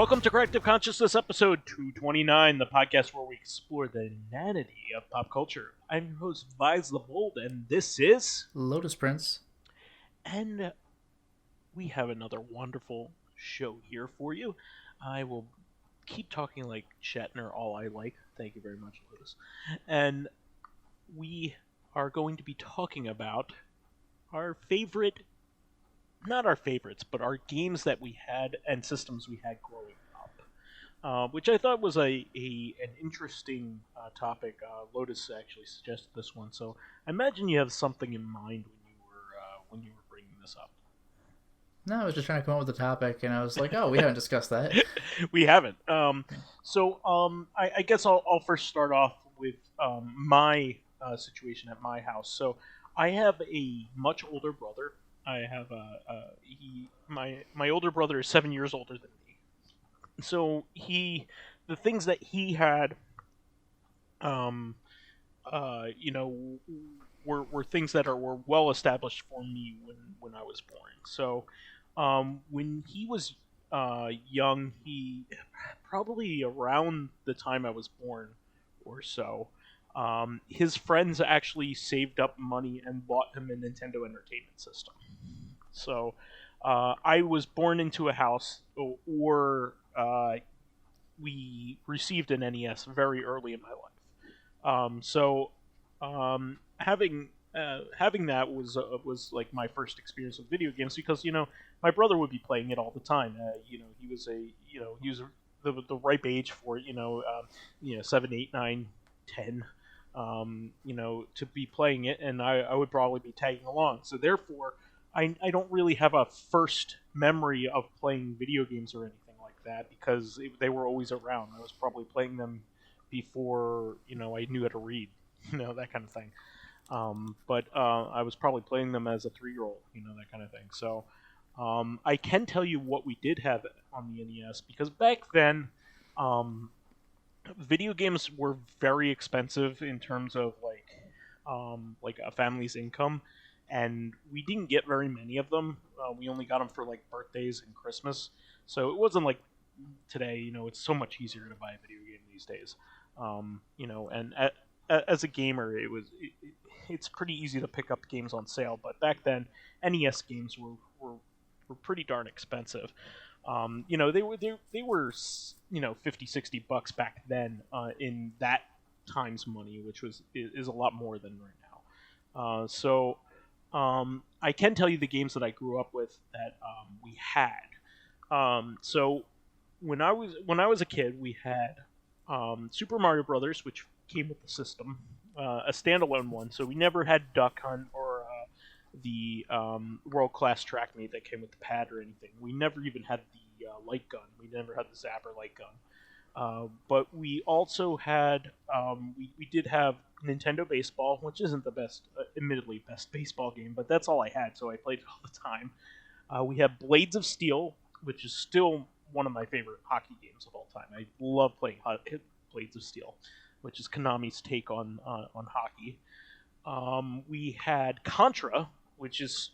Welcome to Corrective Consciousness, episode 229, the podcast where we explore the inanity of pop culture. I'm your host, vysethebold, and this is... Lotus Prince. And we have another wonderful show here for you. I will keep talking like Shatner all I like. Thank you very much, Lotus. And we are going to be talking about our favorite... not our favorites, but our games that we had and systems we had growing up, which I thought was an interesting topic. Lotus actually suggested this one, so I imagine you have something in mind when you were bringing this up. No, I was just trying to come up with a topic, and I was like, "Oh, we haven't discussed that." We haven't. So I guess I'll first start off with my situation at my house. So I have a much older brother. I have my older brother is 7 years older than me. So the things that he had, were things that were well established for me when I was born. So, when he was young, he probably around the time I was born or so. His friends actually saved up money and bought him a Nintendo Entertainment System. So I was born into a house, or we received an NES very early in my life. Having that was like my first experience with video games, because my brother would be playing it all the time. He was the ripe age for 7, 8, 9, 10. To be playing it, and I would probably be tagging along. So therefore, I don't really have a first memory of playing video games or anything like that, because they were always around. I was probably playing them before I knew how to read, that kind of thing. But I was probably playing them as a 3-year-old, that kind of thing. So I can tell you what we did have on the NES, because back then, video games were very expensive in terms of like a family's income, and we didn't get very many of them. We only got them for like birthdays and Christmas, so it wasn't like today. It's so much easier to buy a video game these days. And as a gamer, it's pretty easy to pick up games on sale. But back then, NES games were pretty darn expensive. They were 50, $60 back then in that time's money, which is a lot more than right now. So I can tell you the games that I grew up with that we had. So when I was a kid, we had Super Mario Brothers, which came with the system, a standalone one. So we never had Duck Hunt or the World Class Track Meet that came with the pad or anything. We never even had the light gun. We never had the Zapper light gun. But we also had, we did have Nintendo Baseball, which isn't the best, admittedly best baseball game, but that's all I had, so I played it all the time. We have Blades of Steel, which is still one of my favorite hockey games of all time. I love playing Blades of Steel, which is Konami's take on hockey. We had Contra, which is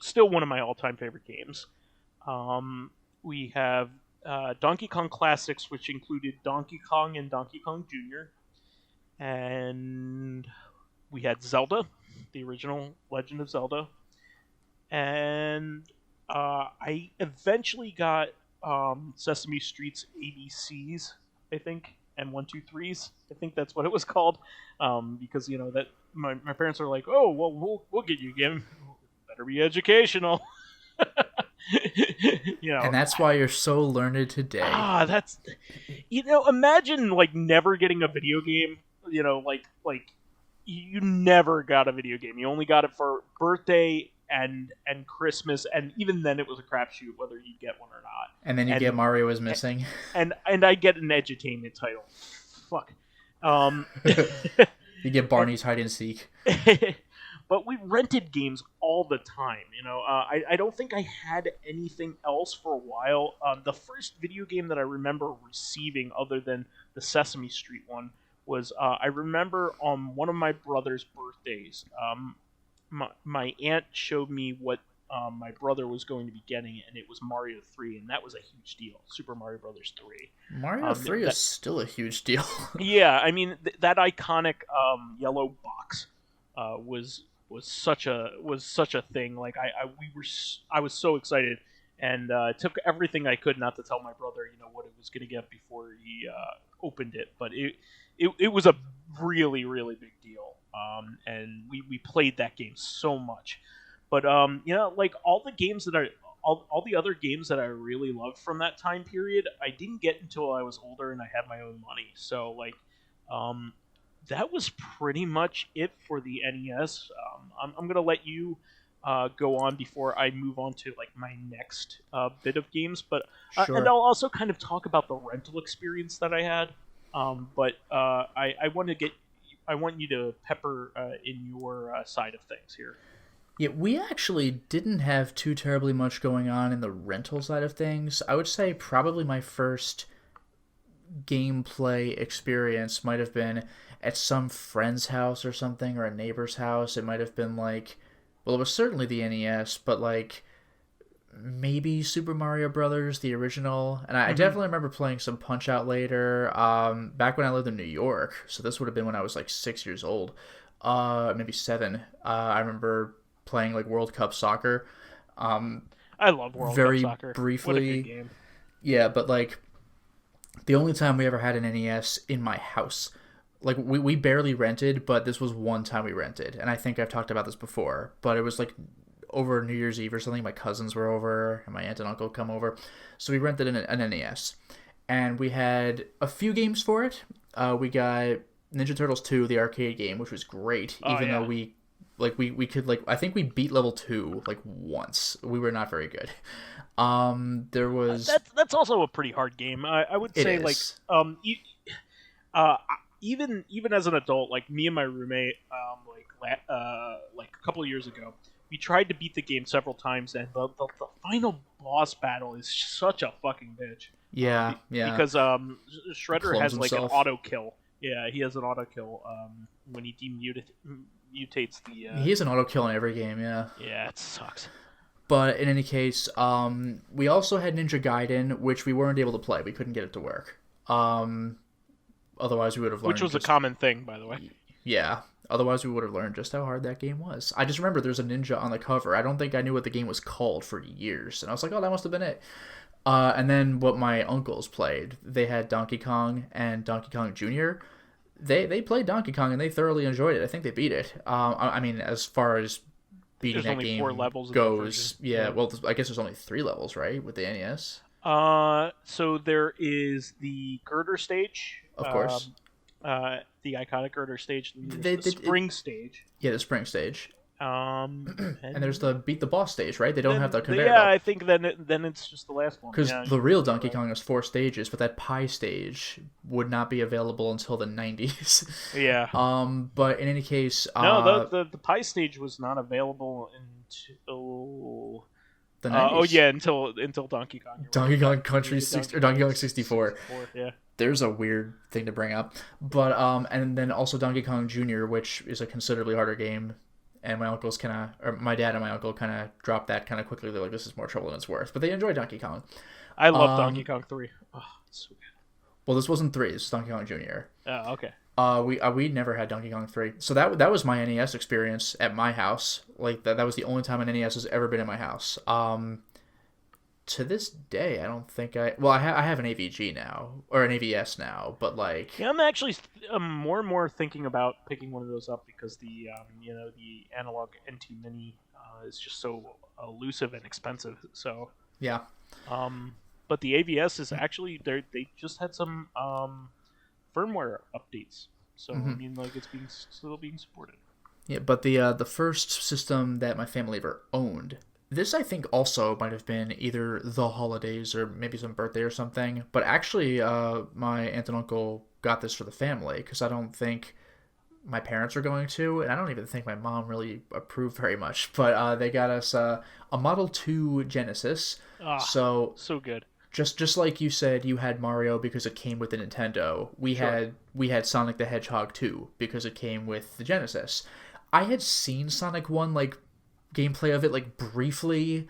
still one of my all-time favorite games. We have Donkey Kong Classics, which included Donkey Kong and Donkey Kong Jr. And we had Zelda, the original Legend of Zelda. And I eventually got Sesame Street's ABCs, I think, and 1, 2, 3s. I think that's what it was called, because that my parents are like, "Oh, well, we'll get you a game. Better be educational." And that's why you're so learned today. That's imagine like never getting a video game. Like you never got a video game. You only got it for birthday and Christmas, and even then it was a crapshoot whether you get one or not. And then you get Mario is Missing. And I get an edutainment title. Fuck. You get Barney's Hide and Seek. But we rented games all the time. I don't think I had anything else for a while. The first video game that I remember receiving, other than the Sesame Street one, was I remember on one of my brother's birthdays. My aunt showed me what my brother was going to be getting it, and it was Mario 3, and that was a huge deal. Super Mario Brothers 3. Mario 3 is still a huge deal. Yeah, I mean that iconic yellow box was such a thing. Like I was so excited, and took everything I could not to tell my brother, what it was going to get before he opened it. But it was a really really big deal, and we played that game so much. But like all the games that all the other games that I really loved from that time period, I didn't get until I was older and I had my own money. So like, that was pretty much it for the NES. I'm gonna let you go on before I move on to like my next bit of games, but Sure. and I'll also kind of talk about the rental experience that I had. But I want you to pepper in your side of things here. Yeah, we actually didn't have too terribly much going on in the rental side of things. I would say probably my first gameplay experience might have been at some friend's house or something, or a neighbor's house. It might have been like, well, it was certainly the NES, but like maybe Super Mario Brothers, the original. And I definitely remember playing some Punch Out later, back when I lived in New York. So this would have been when I was like 6 years old, maybe 7. I remember playing like World Cup soccer. I love World very Cup soccer. briefly. What a good game. Yeah, but like the only time we ever had an NES in my house, like we barely rented, but this was one time we rented, and I think I've talked about this before, but it was like over New Year's Eve or something. My cousins were over, and my aunt and uncle come over, so we rented an NES, and we had a few games for it. We got Ninja Turtles 2, the arcade game, which was great, even though we could like, I think we beat level 2 like once. We were not very good. There was that's also a pretty hard game. I would say like even as an adult, like me and my roommate, like a couple of years ago, we tried to beat the game several times, and the final boss battle is such a fucking bitch. Yeah. Because Shredder has like himself. an auto kill. Yeah, he has an auto kill when he mutates the. He has an auto kill in every game. Yeah. Yeah, it sucks. But in any case, we also had Ninja Gaiden, which we weren't able to play. We couldn't get it to work. Otherwise, we would have learned. Which was a common thing, by the way. Yeah. Otherwise, we would have learned just how hard that game was. I just remember there's a ninja on the cover. I don't think I knew what the game was called for years. And I was like, oh, that must have been it. And then what my uncles played, they had Donkey Kong and Donkey Kong Jr. They played Donkey Kong, and they thoroughly enjoyed it. I think they beat it. I mean, as far as beating There's that only game 4 levels goes, in that version. well, I guess there's only 3 levels, right, with the NES? So there is the girder stage. Of course. The iconic girder stage. The spring stage. Yeah, the spring stage. And there's the beat the boss stage, right? They don't have the conveyor Yeah, belt. I think then it's just the last one. Because the real Donkey Kong has 4 stages, but that pie stage would not be available until the 90s. Yeah. But in any case, no, the pie stage was not available until the 90s. Until Donkey Kong. Donkey Kong Country 60 or Donkey Kong 64. Yeah. There's a weird thing to bring up, but and then also Donkey Kong Jr., which is a considerably harder game. And my uncles my dad and my uncle kind of dropped that kind of quickly. They're like, this is more trouble than it's worth. But they enjoy Donkey Kong. I love Donkey Kong 3. Oh, it's so good. Well, this wasn't 3. This is Donkey Kong Jr. Oh, okay. We never had Donkey Kong 3. So that was my NES experience at my house. Like, that was the only time an NES has ever been in my house. To this day, I don't think I have an AVG now, or an AVS now, but like... Yeah, I'm actually more and more thinking about picking one of those up because the analog NT Mini is just so elusive and expensive. So yeah. But the AVS is actually they just had some firmware updates, so I mean, like, it's still being supported. Yeah, but the first system that my family ever owned. This, I think, also might have been either the holidays or maybe some birthday or something. But actually, my aunt and uncle got this for the family because I don't think my parents are going to, and I don't even think my mom really approved very much. But they got us a Model 2 Genesis. So good. Just like you said, you had Mario because it came with the Nintendo. We had Sonic the Hedgehog 2 because it came with the Genesis. I had seen Sonic 1 like gameplay of it like briefly,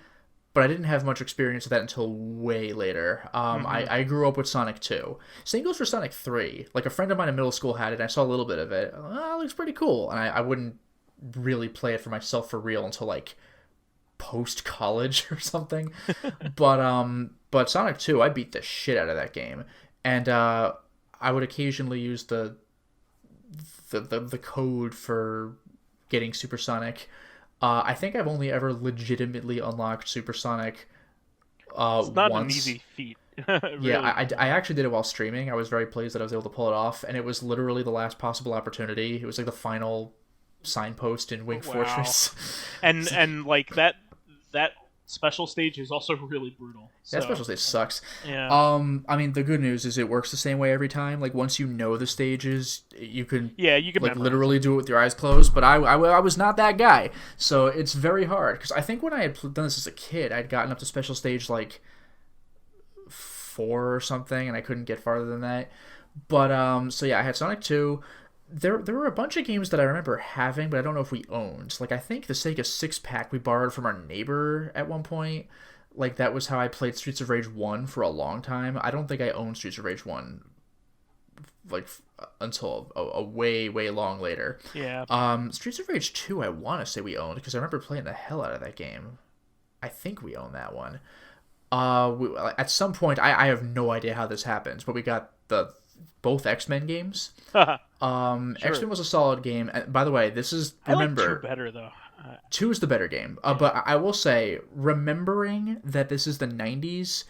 but I didn't have much experience with that until way later. I grew up with Sonic 2. Same goes for Sonic 3. Like, a friend of mine in middle school had it, and I saw a little bit of it. Oh, it looks pretty cool. And I wouldn't really play it for myself for real until, like, post-college or something. But Sonic 2, I beat the shit out of that game. And I would occasionally use the code for getting Supersonic. I think I've only ever legitimately unlocked Supersonic It's not once. an easy feat. Really. Yeah, I actually did it while streaming. I was very pleased that I was able to pull it off, and it was literally the last possible opportunity. It was like the final signpost in Wing Fortress. And like that special stage is also really brutal. So, that special stage sucks. Yeah. I mean, the good news is it works the same way every time. Like, once you know the stages, you can like literally do it with your eyes closed. But I was not that guy, so it's very hard. Because I think when I had done this as a kid, I'd gotten up to special stage like 4 or something, and I couldn't get farther than that. But so yeah, I had Sonic 2. There were a bunch of games that I remember having, but I don't know if we owned. Like, I think the Sega 6-pack we borrowed from our neighbor at one point. Like, that was how I played Streets of Rage 1 for a long time. I don't think I owned Streets of Rage 1, like, until a way, way long later. Yeah. Streets of Rage 2, I want to say we owned, because I remember playing the hell out of that game. I think we own that one. At some point, I have no idea how this happens, but we got both X-Men games. Sure. X-Men was a solid game. And by the way, this is, remember, I like 2 better though. 2 is the better game. But I will say, remembering that this is the 90s,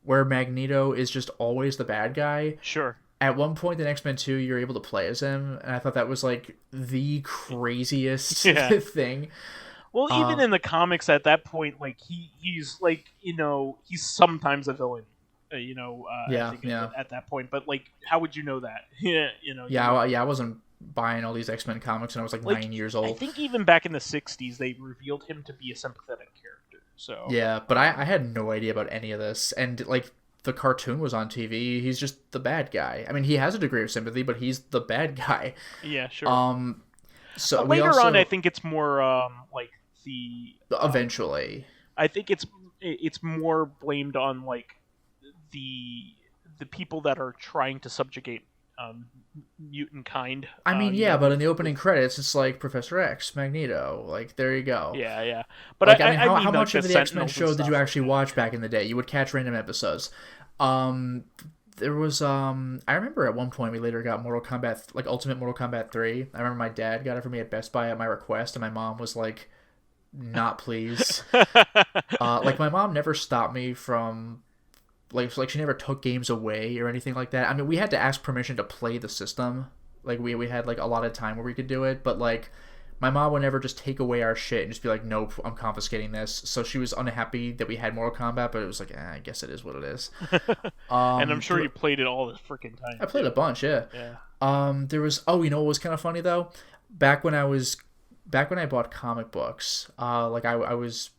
where Magneto is just always the bad guy. Sure. At one point in X-Men 2, you're able to play as him, and I thought that was like the craziest thing. Well, even in the comics at that point, like he's like, he's sometimes a villain. At that point, but like, how would you know that? I wasn't buying all these X-Men comics when I was like 9 years old. I think even back in the 60s, they revealed him to be a sympathetic character. So yeah, but I had no idea about any of this, and like, the cartoon was on TV. He's just the bad guy. I mean, he has a degree of sympathy, but he's the bad guy. Yeah, sure. So later on, I think it's more like the eventually. I think it's more blamed on like the people that are trying to subjugate mutant kind. I mean, but in the opening credits, it's like Professor X, Magneto. Like, there you go. Yeah. But like, I mean, how much of the X-Men show did you actually like watch back in the day? You would catch random episodes. There was I remember at one point we later got Mortal Kombat, like Ultimate Mortal Kombat 3. I remember my dad got it for me at Best Buy at my request, and my mom was like, not pleased. Like, my mom never stopped me from like she never took games away or anything like that. I mean, we had to ask permission to play the system. Like, we had like a lot of time where we could do it, but like, my mom would never just take away our shit and just be like, nope, I'm confiscating this. So she was unhappy that we had Mortal Kombat, but it was like, I guess it is what it is. And I'm sure you played it all the freaking time. I played a bunch, yeah. There was, you know what was kind of funny though? Back when I bought comic books, like I was,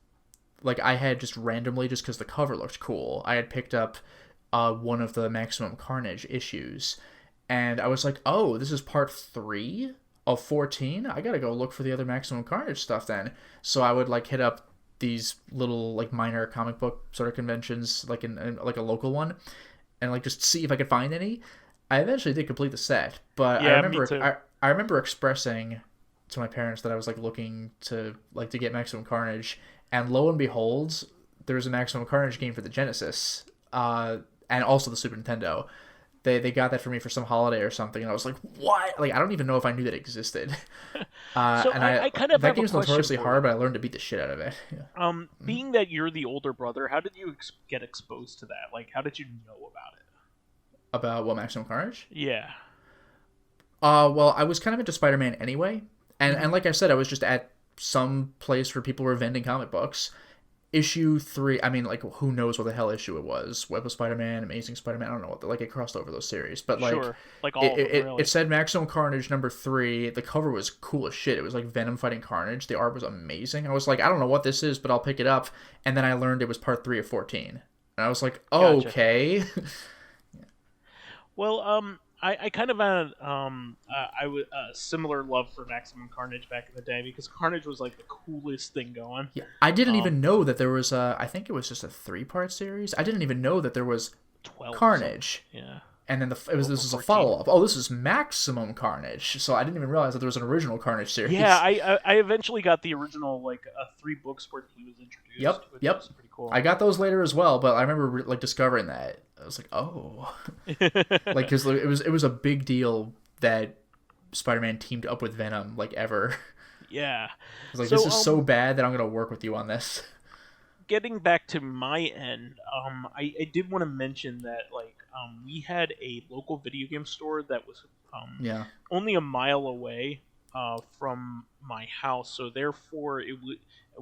like, I had just randomly, just because the cover looked cool, I had picked up one of the Maximum Carnage issues, and I was like, oh, this is part 3 of 14? I gotta go look for the other Maximum Carnage stuff then. So I would like hit up these little like minor comic book sort of conventions, like in like a local one, and like just see if I could find any. I eventually did complete the set, but yeah, I remember expressing to my parents that I was like looking to get Maximum Carnage, and lo and behold, there was a Maximum Carnage game for the Genesis, and also the Super Nintendo. They got that for me for some holiday or something, and I was like, what? Like, I don't even know if I knew that existed. So I kind of that game's notoriously hard, but I learned to beat the shit out of it. Yeah. Being that you're the older brother, how did you get exposed to that? Like, how did you know about it? About what, Maximum Carnage? Yeah. Well, I was kind of into Spider-Man anyway, and like I said, I was just at some place where people were vending comic books. Issue 3, I mean, like, who knows what the hell issue it was? Web of Spider-Man, Amazing Spider-Man, I don't know what, like, it crossed over those series, but like, sure. Like all of them, really. It said Maximum Carnage number 3. The cover was cool as shit. It was like Venom fighting Carnage. The art was amazing. I was like, I don't know what this is, but I'll pick it up. And then I learned it was part 3 of 14, and I was like, oh, Gotcha. okay. Well, I kind of had a similar love for Maximum Carnage back in the day because Carnage was like the coolest thing going. Yeah, I didn't Um, even know that there was a. I think it was just a 3-part series. I didn't even know that there was 12 something. Carnage. Yeah. And then this 12 or was a 14. follow up. Oh, this is Maximum Carnage. So I didn't even realize that there was an original Carnage Yeah, series. I eventually got the original like 3 books where he was introduced, Yep, which yep. was pretty cool. I got those later as well, but I remember like discovering that. I was like, oh, like because it was a big deal that Spider-Man teamed up with Venom like ever. Yeah. I was like, So this is so bad that I'm gonna work with you on this. getting back to my end, I did want to mention that like we had a local video game store that was Yeah, only a mile away from my house, so therefore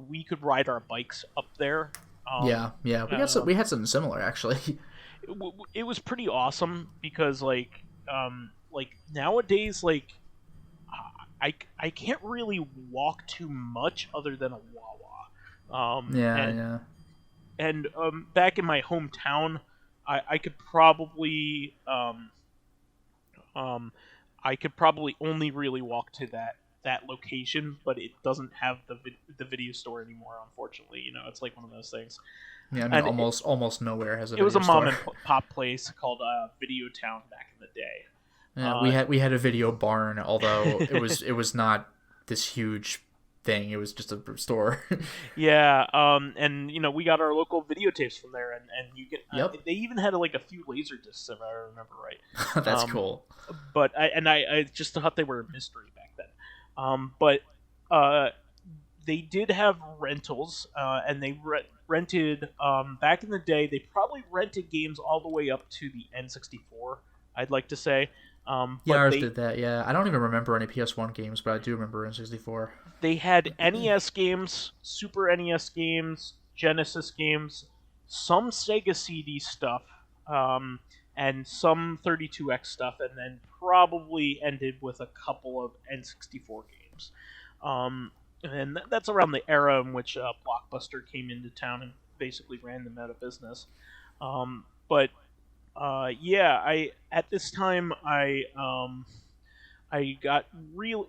we could ride our bikes up there. Um, yeah. um, We had something similar actually. it was pretty awesome because like nowadays I can't really walk too much other than a Wawa. Yeah, yeah. And back in my hometown, I could probably um, I could probably only really walk to that location, but it doesn't have the video store anymore. Unfortunately, it's like one of those things. Yeah, I mean, And almost nowhere has a it was a video mom store. and pop place called Video Town back in the day. Yeah, Uh, we had a video barn, although it was not this huge thing. It was just a store. Yeah, and we got our local videotapes from there, and you get Yep, they even had like a few laser discs if I remember right. that's Um, cool. but I just thought they were a mystery back then. But uh, they did have rentals, and they rented back in the day. They probably rented games all the way up to the N64. I'd like to say, Yeah, but ours did that. Yeah, I don't even remember any PS1 games, but I do remember N64. they had NES games, Super NES games, Genesis games, some Sega CD stuff, and some 32X stuff, and then probably ended with a couple of N64 games. And that's around the era in which Blockbuster came into town and basically ran them out of business. But yeah, I at this time I got real.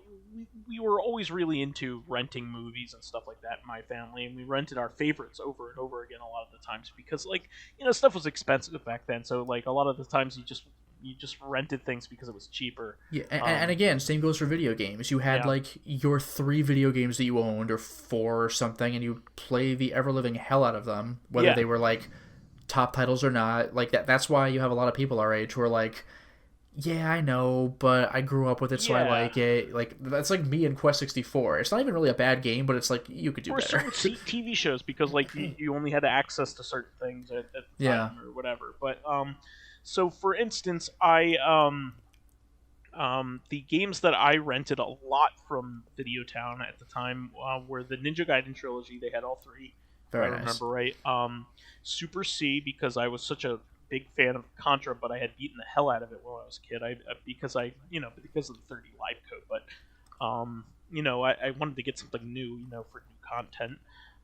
We were always really into renting movies and stuff like that in my family, and we rented our favorites over and over again a lot of the times because, like, stuff was expensive back then. So, like, a lot of the times you just rented things because it was cheaper. Yeah, and again, same goes for video games. You had Yeah, like your 3 video games that you owned, or 4 or something, and you play the ever living hell out of them, whether yeah, they were like top titles or not. Like that's why you have a lot of people our age who are like, yeah, I know, but I grew up with it, so I yeah. like it. Like that's like me and Quest 64. It's not even really a bad game, but it's like you could do Or better. certain TV shows because, like, you only had access to certain things at the Yeah, time or whatever. But so for instance, the games that I rented a lot from Videotown at the time were the Ninja Gaiden trilogy. They had all 3, if I very nice. remember right. Super C, because I was such a big fan of Contra, but I had beaten the hell out of it while I was a kid. Because of the 30 live code. But I wanted to get something new, for new content.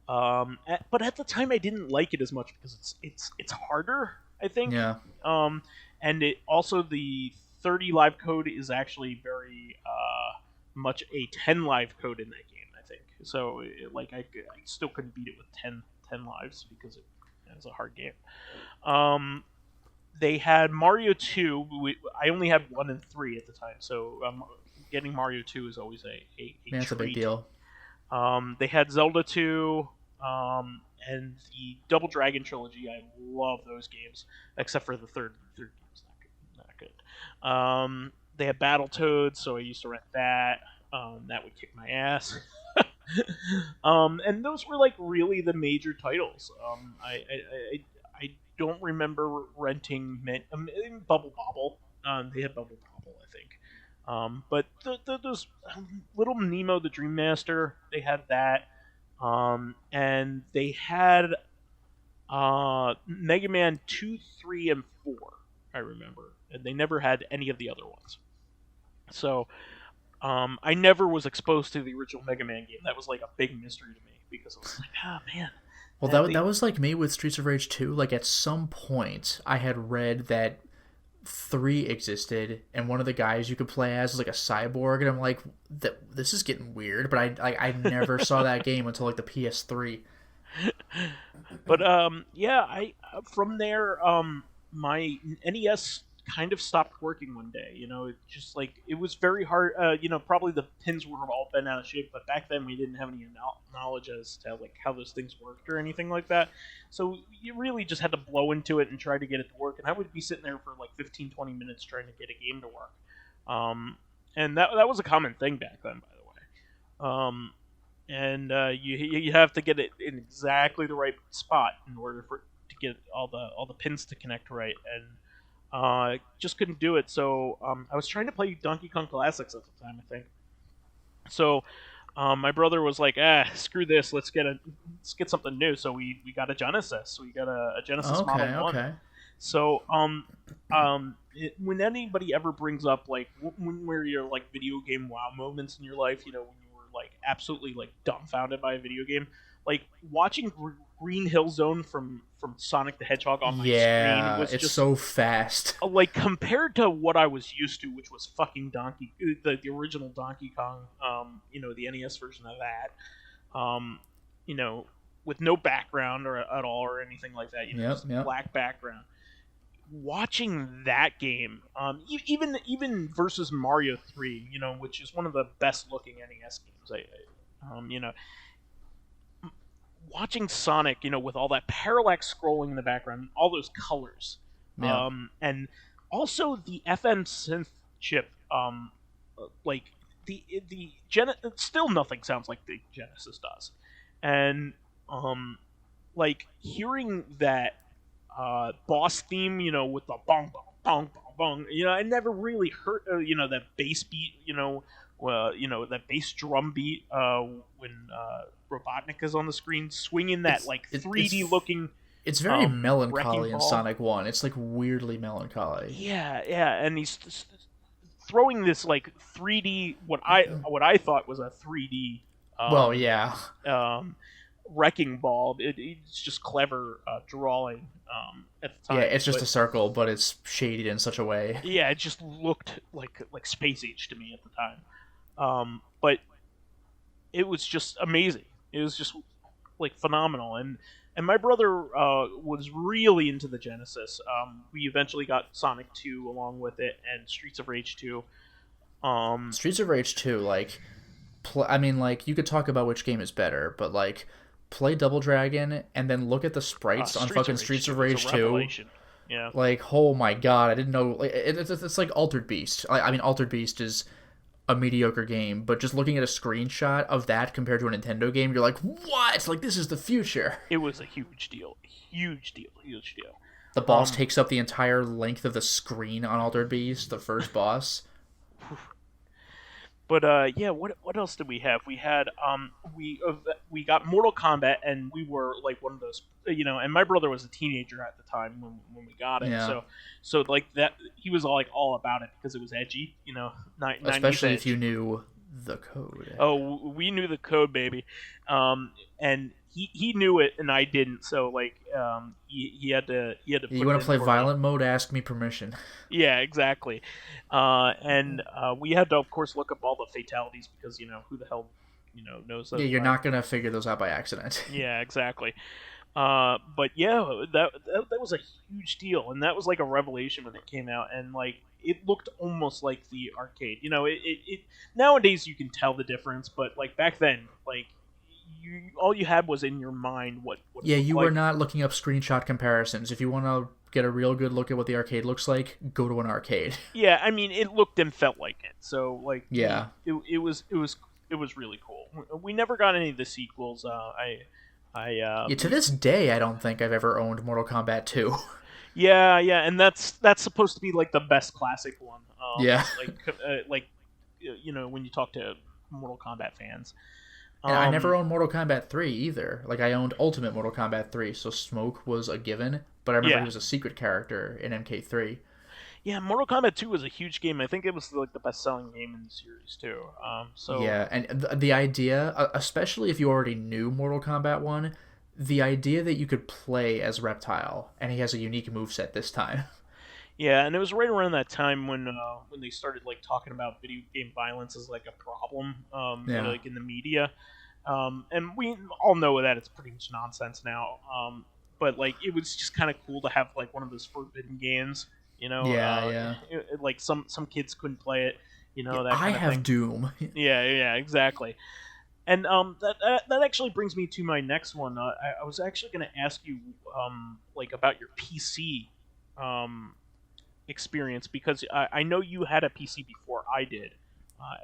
But at the time, I didn't like it as much because it's harder, I think. Yeah, And it also the 30 live code is actually very much a 10 live code in that game, I think. So I still couldn't beat it with 10 lives because it was a hard game. They had Mario 2. I only had 1 and 3 at the time, so getting Mario 2 is always a man, it's a big treat. deal. They had Zelda 2, and the Double Dragon trilogy. I love those games, except for the third game's not good. They had Battletoads, so I used to rent that. That would kick my ass. And those were like really the major titles. I don't remember renting Bubble Bobble. They had Bubble Bobble, I think. But those Little Nemo the Dream Master, they had that. And they had Mega Man 2, 3, and 4, I remember. And they never had any of the other ones. So I never was exposed to the original Mega Man game. That was like a big mystery to me because I was like, oh man. Well, that was like me with Streets of Rage 2. Like at some point, I had read that 3 existed, and one of the guys you could play as was like a cyborg, and I'm like, this is getting weird. But I never saw that game until like the PS3. But yeah, I from there my NES kind of stopped working one day. It just like it was very hard. Probably the pins were all bent out of shape, but back then we didn't have any knowledge as to like how those things worked or anything like that. So you really just had to blow into it and try to get it to work. And I would be sitting there for like 15, 20 minutes trying to get a game to work. And that was a common thing back then, by the way. And you have to get it in exactly the right spot in order to get all the pins to connect right, and just couldn't do it. So I was trying to play Donkey Kong Classics at the time, I think. So my brother was like, screw this, let's get something new. So we got a Genesis. We got a Genesis Model 1. Okay. So when anybody ever brings up like when were your like video game wow moments in your life, when you were like absolutely like dumbfounded by a video game, like watching Green Hill Zone from Sonic the Hedgehog on my screen was it's just so fast. Like compared to what I was used to, which was fucking the original Donkey Kong, the NES version of that, with no background or at all or anything like that, just black background. Watching that game, even versus Mario 3, which is one of the best looking NES games, watching Sonic, with all that parallax scrolling in the background, all those colors, and also the FM synth chip, like still nothing sounds like the Genesis does, and like hearing that boss theme, with the bong bong bong bong bong, I never really heard, that bass beat, that bass drum beat when Robotnik is on the screen, swinging that 3D looking. It's very melancholy in ball. Sonic 1. It's like weirdly melancholy. Yeah, and he's throwing this like 3D, what I thought was a 3D. Wrecking ball. It's just clever drawing at the time. Yeah, it's just a circle, but it's shaded in such a way. Yeah, it just looked like Space Age to me at the time. But it was just amazing. It was just like phenomenal, and my brother was really into the Genesis. We eventually got Sonic 2 along with it, and Streets of Rage 2. Streets of Rage 2, you could talk about which game is better, but play Double Dragon and then look at the sprites on fucking Streets of Rage 2. Yeah. Oh my god, I didn't know. It's like Altered Beast. Altered Beast is a mediocre game, but just looking at a screenshot of that compared to a Nintendo game, you're like, what? This is the future. It was a huge deal. Huge deal. The boss takes up the entire length of the screen on Altered Beast, the first boss. But what else did we have? We had we got Mortal Kombat, and we were like one of those, and my brother was a teenager at the time when we got it. Yeah. So like that, he was all about it because it was edgy, Especially edge. if you knew the code. Oh, we knew the code, baby. And he knew it and I didn't, so he had to put you want to play violent me. mode, ask me permission. Yeah, exactly. And we had to of course look up all the fatalities because who the hell knows those. Yeah, you're not gonna figure those out by accident. Yeah, exactly. But yeah, that was a huge deal, and that was like a revelation when it came out, and it looked almost like the arcade. It nowadays you can tell the difference, but back then, all you had was in your mind what yeah, you were not looking up screenshot comparisons. If you want to get a real good look at what the arcade looks like, go to an arcade. Yeah, I mean, it looked and felt like it. So yeah, it was really cool. We never got any of the sequels. To this day, I don't think I've ever owned Mortal Kombat 2. Yeah, and that's supposed to be the best classic one. Yeah, when you talk to Mortal Kombat fans. And I never owned Mortal Kombat 3 either. I owned Ultimate Mortal Kombat 3, so Smoke was a given, but I remember he was a secret character in MK3. Yeah, Mortal Kombat 2 was a huge game. I think it was the best-selling game in the series too. Yeah, and the idea, especially if you already knew Mortal Kombat 1, the idea that you could play as Reptile, and he has a unique moveset this time. Yeah, and it was right around that time when they started like talking about video game violence as like a problem, Yeah. like in the media, and we all know that it's pretty much nonsense now. But like it was just kind of cool to have like one of those forbidden games, Yeah, yeah. like some kids couldn't play it, Yeah, that I kind of have thing. Doom. Yeah, yeah, exactly. And that actually brings me to my next one. I was actually going to ask you like about your PC um, experience because I know you had a PC before I did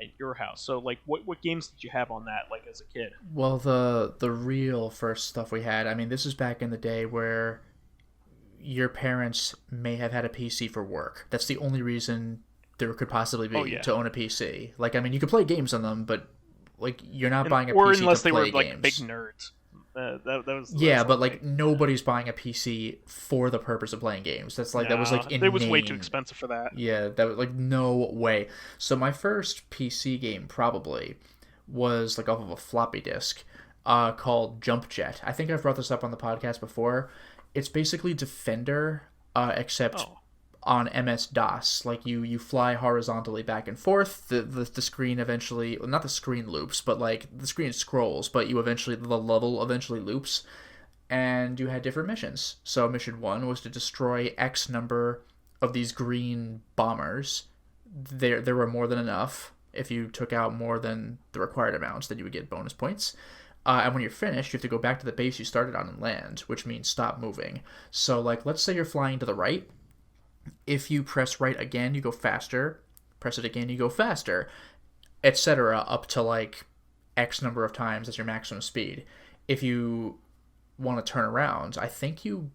at your house. So like, what games did you have on that like as a kid? Well, the real first stuff we had, I mean, this is back in the day where your parents may have had a PC for work. That's the only reason there could possibly Oh be yeah, to own a PC. Like, I mean, you could play games on them, but like you're not and buying a or PC to unless they were play like big games. nerds. That's Yeah, the but only like thing. nobody's buying a PC for the purpose of playing games. That was No, like it was way too inane. expensive for that. Yeah, that was like no way. So my first PC game probably was like off of a floppy disk, called Jump Jet. I think I've brought this up on the podcast before. It's basically Defender, except Oh, on MS DOS. Like you fly horizontally back and forth. The screen eventually, well, not the screen loops, but like the screen scrolls, but the level eventually loops, and you had different missions. So mission one was to destroy X number of these green bombers. There were more than enough. If you took out more than the required amounts, then you would get bonus points. And when you're finished, you have to go back to the base you started on and land, which means stop moving. So, like, let's say you're flying to the right. If you press right again, you go faster. Press it again, you go faster, etc. Up to like X number of times as your maximum speed. If you want to turn around, I think you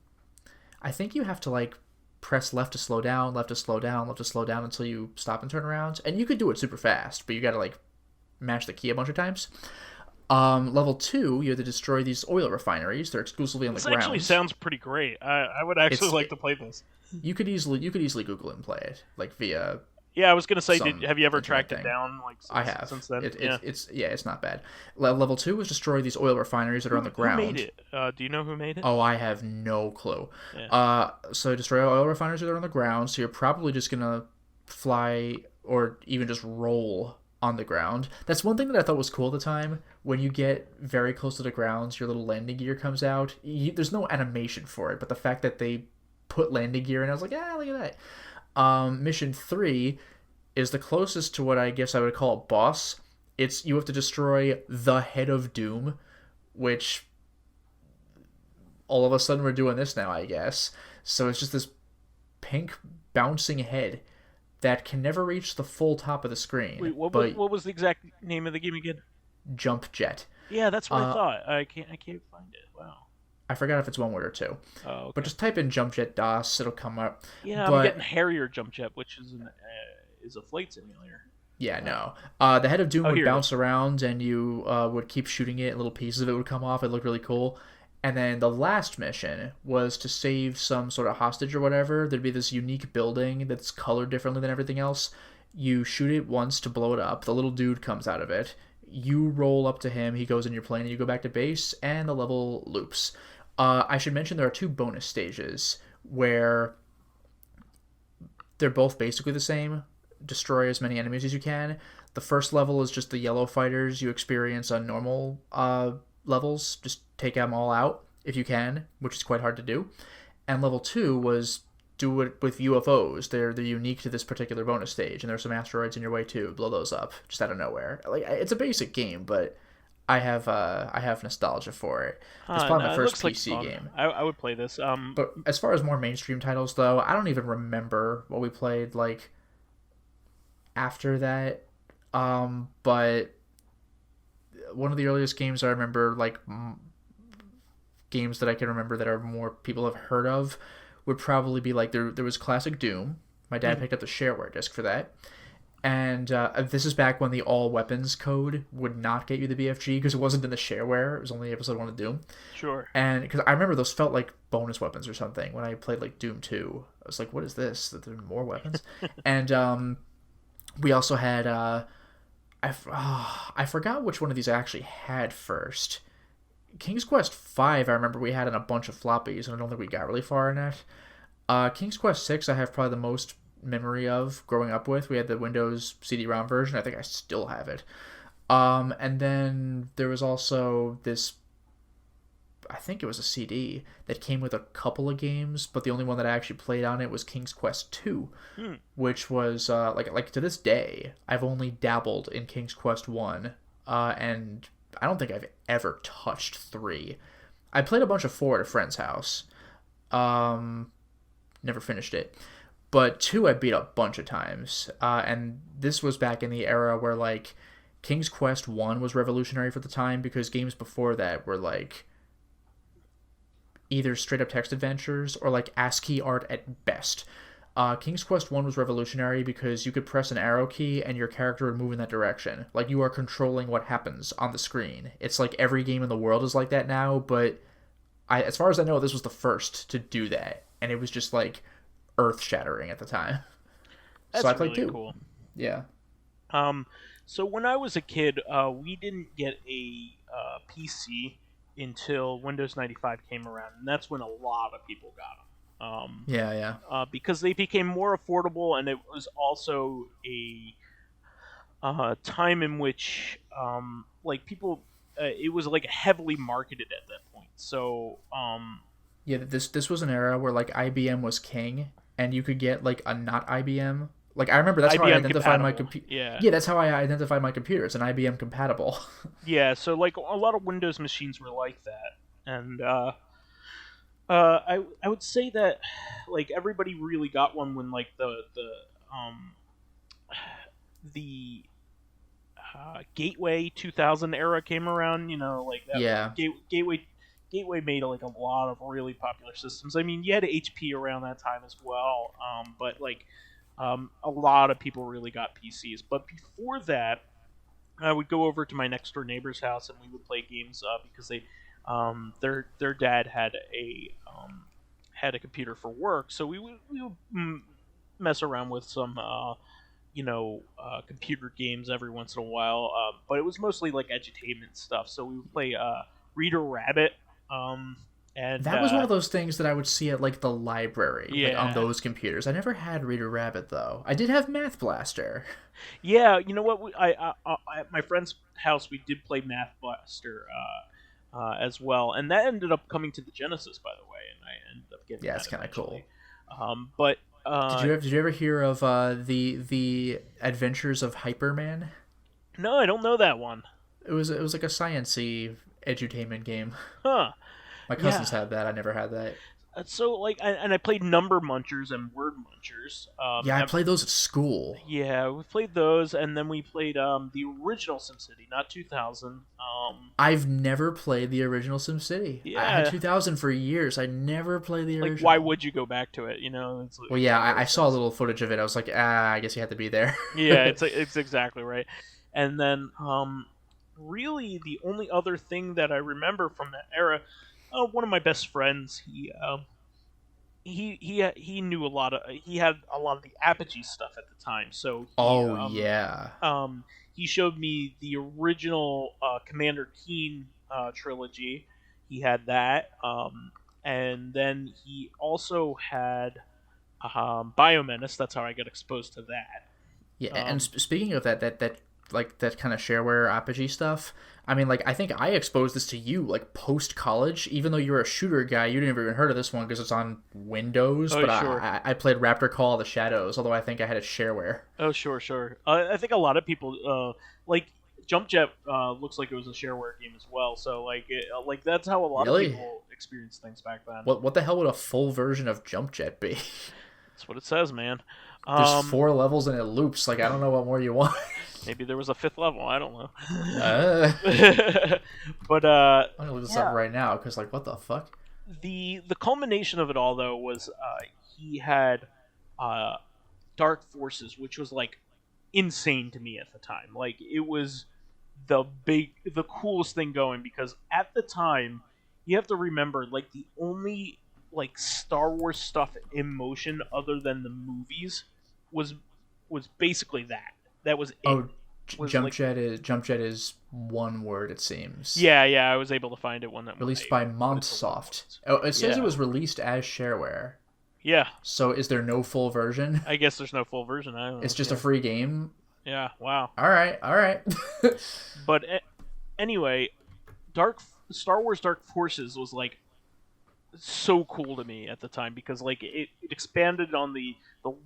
have to like press left to slow down, left to slow down, left to slow down until you stop and turn around. And you could do it super fast, but you got to like mash the key a bunch of times. Level two, you have to destroy these oil refineries. They're exclusively on the this actually ground. sounds pretty great. I would actually It's like to play this. you could easily Google it and play it like via Yeah, I was gonna say, some have you ever internet tracked it thing. down like I have. since then? Yeah. It's yeah, it's not bad. Level two is destroy these oil refineries that are on the Who made ground. it? Do you know who made it? Oh, I have no clue. Yeah. So destroy oil refineries that are on the ground. So you're probably just gonna fly or even just roll on the ground. That's one thing that I thought was cool at the time. When you get very close to the ground, your little landing gear comes out. There's no animation for it, but the fact that they put landing gear in, I was like, ah, look at that. Mission three is the closest to what I guess I would call a boss. It's you have to destroy the head of Doom, which all of a sudden we're doing this now, I guess. So it's just this pink bouncing head that can never reach the full top of the screen, Wait, but what was the exact name of the game again? jump jet. Yeah, that's what I Uh, thought. I can't find it. Wow. I forgot if it's one word or two, Oh, but okay. just type in jump jet DOS, it'll come up. Yeah, I'm getting But Harrier Jump Jet, which is a flight simulator. yeah, Uh, no. The head of Doom oh, would here it bounce is. around, and you would keep shooting it. Little pieces of it would come off. It looked really cool. And then the last mission was to save some sort of hostage or whatever. There'd be this unique building that's colored differently than everything else. You shoot it once to blow it up. The little dude comes out of it. You roll up to him. He goes in your plane, and you go back to base, and the level loops. I should mention there are two bonus stages where they're both basically the same. Destroy as many enemies as you can. The first level is just the yellow fighters you experience on normal levels. Just take them all out if you can, which is quite hard to do. And level two was do it with UFOs. They're unique to this particular bonus stage, and there's some asteroids in your way too. Blow those up just out of nowhere. Like it's a basic game, but I have nostalgia for it. It's Huh, probably no, my it first looks like PC fun. game. I would play this. But as far as more mainstream titles, though, I don't even remember what we played like after that. But one of the earliest games I remember, like games that I can remember that are more people have heard of, would probably be like there was classic Doom. My dad picked up the shareware disc for that. And this is back when the all weapons code would not get you the BFG because it wasn't in the shareware. It was only episode 1 of Doom. Sure. And because I remember those felt like bonus weapons or something when I played like Doom 2. I was like, what is this? That there are more weapons? And we also had I forgot which one of these I actually had first. King's Quest 5 I remember we had in a bunch of floppies and I don't think we got really far in it. King's Quest 6 I have probably the most memory of growing up with. We had the Windows CD-ROM version. I think I still have it. And then there was also this, I think it was a CD that came with a couple of games, but the only one that I actually played on it was King's Quest 2, which was like to this day I've only dabbled in King's Quest 1, and I don't think I've ever touched 3. I played a bunch of 4 at a friend's house. Never finished it. But 2 I beat a bunch of times. And this was back in the era where like King's Quest 1 was revolutionary for the time, because games before that were like either straight up text adventures or like ASCII art at best. King's Quest 1 was revolutionary because you could press an arrow key and your character would move in that direction. Like you are controlling what happens on the screen. It's like every game in the world is like that now, but as far as I know, this was the first to do that. And it was just like earth-shattering at the time. That's so I played really 2. cool. Yeah. So when I was a kid, we didn't get a PC until Windows 95 came around, and that's when a lot of people got them. Yeah. Because they became more affordable, and it was also a time in which like people, it was like heavily marketed at that point. So yeah, this was an era where like IBM was king, and you could get like a not IBM. Like I remember that's how I IBM identified my compatible. computer. Yeah, that's how I identified my computer. It's an IBM compatible. Yeah, so like a lot of Windows machines were like that, and I would say that like everybody really got one when like the Gateway 2000 era came around. You know, like that. Yeah. Gateway made like a lot of really popular systems. I mean, you had HP around that time as well, but like a lot of people really got PCs. But before that, I would go over to my next door neighbor's house and we would play games because they their dad had a computer for work, so we would mess around with some computer games every once in a while. But it was mostly like edutainment stuff. So we would play Reader Rabbit. And that was one of those things that I would see at like the library, like on Yeah. those computers. I never had Reader Rabbit though. I did have Math Blaster. Yeah, you know what? At my friend's house, we did play Math Blaster as well, and that ended up coming to the Genesis, by the way, and I ended up getting Yeah, that it's kind of cool. eventually. But Did you ever hear of the Adventures of Hyperman? no, I don't know that one. It was like a science-y edutainment game. Huh? My cousins had that. I never had that. So like, and I played Number Munchers and Word Munchers. Yeah, I played those at school. Yeah, we played those, and then we played the original SimCity, not 2000. I've never played the original SimCity. Yeah. I had 2000 for years. I never played the original. Like, why would you go back to it? You know. Well, yeah, I saw a little footage of it. I was like, I guess you had to be there. Yeah, it's exactly right. And then, really, the only other thing that I remember from that era, one of my best friends, he knew he had a lot of the Apogee stuff at the time. So yeah. He showed me the original Commander Keen trilogy. He had that, and then he also had Biomenace. That's how I got exposed to that. Yeah, and speaking of that like that kind of shareware Apogee stuff, I mean, like, I think I exposed this to you like post college. Even though you're a shooter guy, you didn't even heard of this one because it's on Windows. Oh, but sure. I played Raptor Call of the Shadows, although I think I had a shareware. Oh, sure. I think a lot of people like Jump Jet looks like it was a shareware game as well. So like that's how a lot of people experienced things back then. What the hell would a full version of Jump Jet be? That's what it says, man. There's 4 levels and it loops. Like, I don't know what more you want. Maybe there was a 5th level. I don't know. But I'm gonna look this up right now because, like, what the fuck? The culmination of it all, though, was he had Dark Forces, which was like insane to me at the time. Like, it was the coolest thing going, because at the time, you have to remember, like, the only like Star Wars stuff in motion other than the movies was basically that. That was it. Oh, Jump Jet is one word, it seems. Yeah, I was able to find it when that released by Montsoft. Oh, it says it was released as shareware. Yeah. So is there no full version? I guess there's no full version. I don't know. It's just a Yeah. free game. Yeah. Wow. All right, all right. But anyway, Dark Star Wars Dark Forces was like so cool to me at the time because like it expanded on the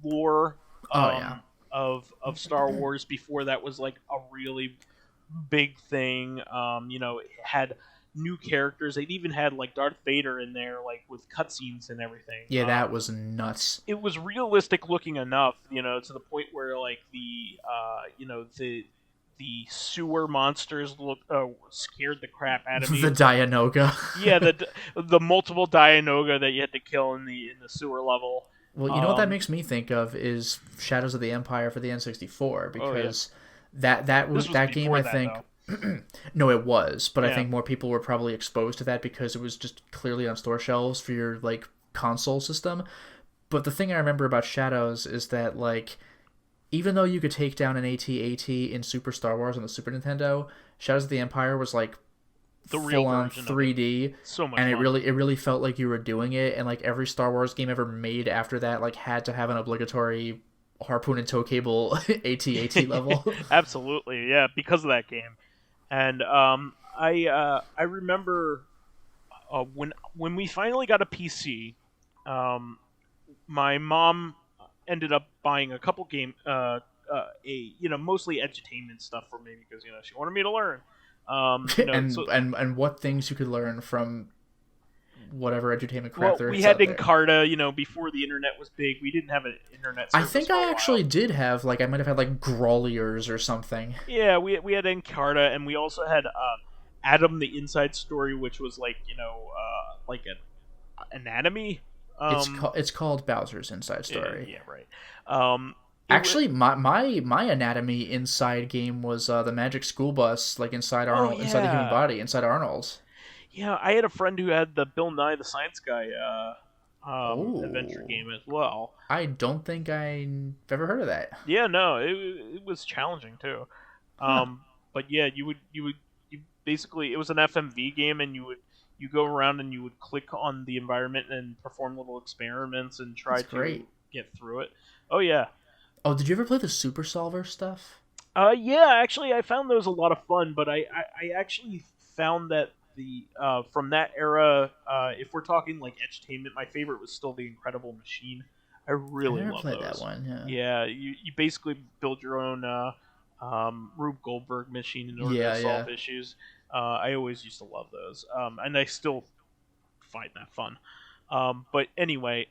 lore Oh yeah. of Star Wars. Before that was like a really big thing. It had new characters. It even had like Darth Vader in there, like with cutscenes and everything. Yeah, that was nuts. It was realistic looking enough, to the point where like the sewer monsters scared the crap out of me. The Dianoga. Yeah, the multiple Dianoga that you had to kill in the sewer level. Well, you know what that makes me think of is Shadows of the Empire for the N64 because that was that game. I think. No, it was, but I think more people were probably exposed to that because it was just clearly on store shelves for your like console system. But the thing I remember about Shadows is that like even though you could take down an AT-AT in Super Star Wars on the Super Nintendo, Shadows of the Empire was like the real full-on version 3D, so much and fun. it really felt like you were doing it. And like every Star Wars game ever made after that, like had to have an obligatory harpoon and tow cable AT-AT level. Absolutely, yeah, because of that game. And I remember when we finally got a PC, my mom ended up buying a couple mostly edutainment stuff for me because she wanted me to learn. And what things you could learn from whatever edutainment crap there is. We had Encarta, before the internet was big. We didn't have an internet service. I think I actually did have I might have had like Growliers or something. Yeah, we had Encarta, and we also had Adam the Inside Story, which was like like an anatomy. It's called Bowser's Inside Story. Yeah, right. Actually, my anatomy inside game was the Magic School Bus, like inside Arnold, inside the human body, inside Arnold. Yeah, I had a friend who had the Bill Nye the Science Guy adventure game as well. I don't think I've ever heard of that. Yeah, no, it was challenging too. But yeah, you basically, it was an FMV game, and you go around and you would click on the environment and perform little experiments and try to get through it. Oh yeah. Oh, did you ever play the Super Solver stuff? Yeah, actually, I found those a lot of fun, but I actually found that from that era, if we're talking like edutainment, my favorite was still the Incredible Machine. I really love those. That one. Yeah, you basically build your own Rube Goldberg machine in order to solve issues. I always used to love those, and I still find that fun. But anyway,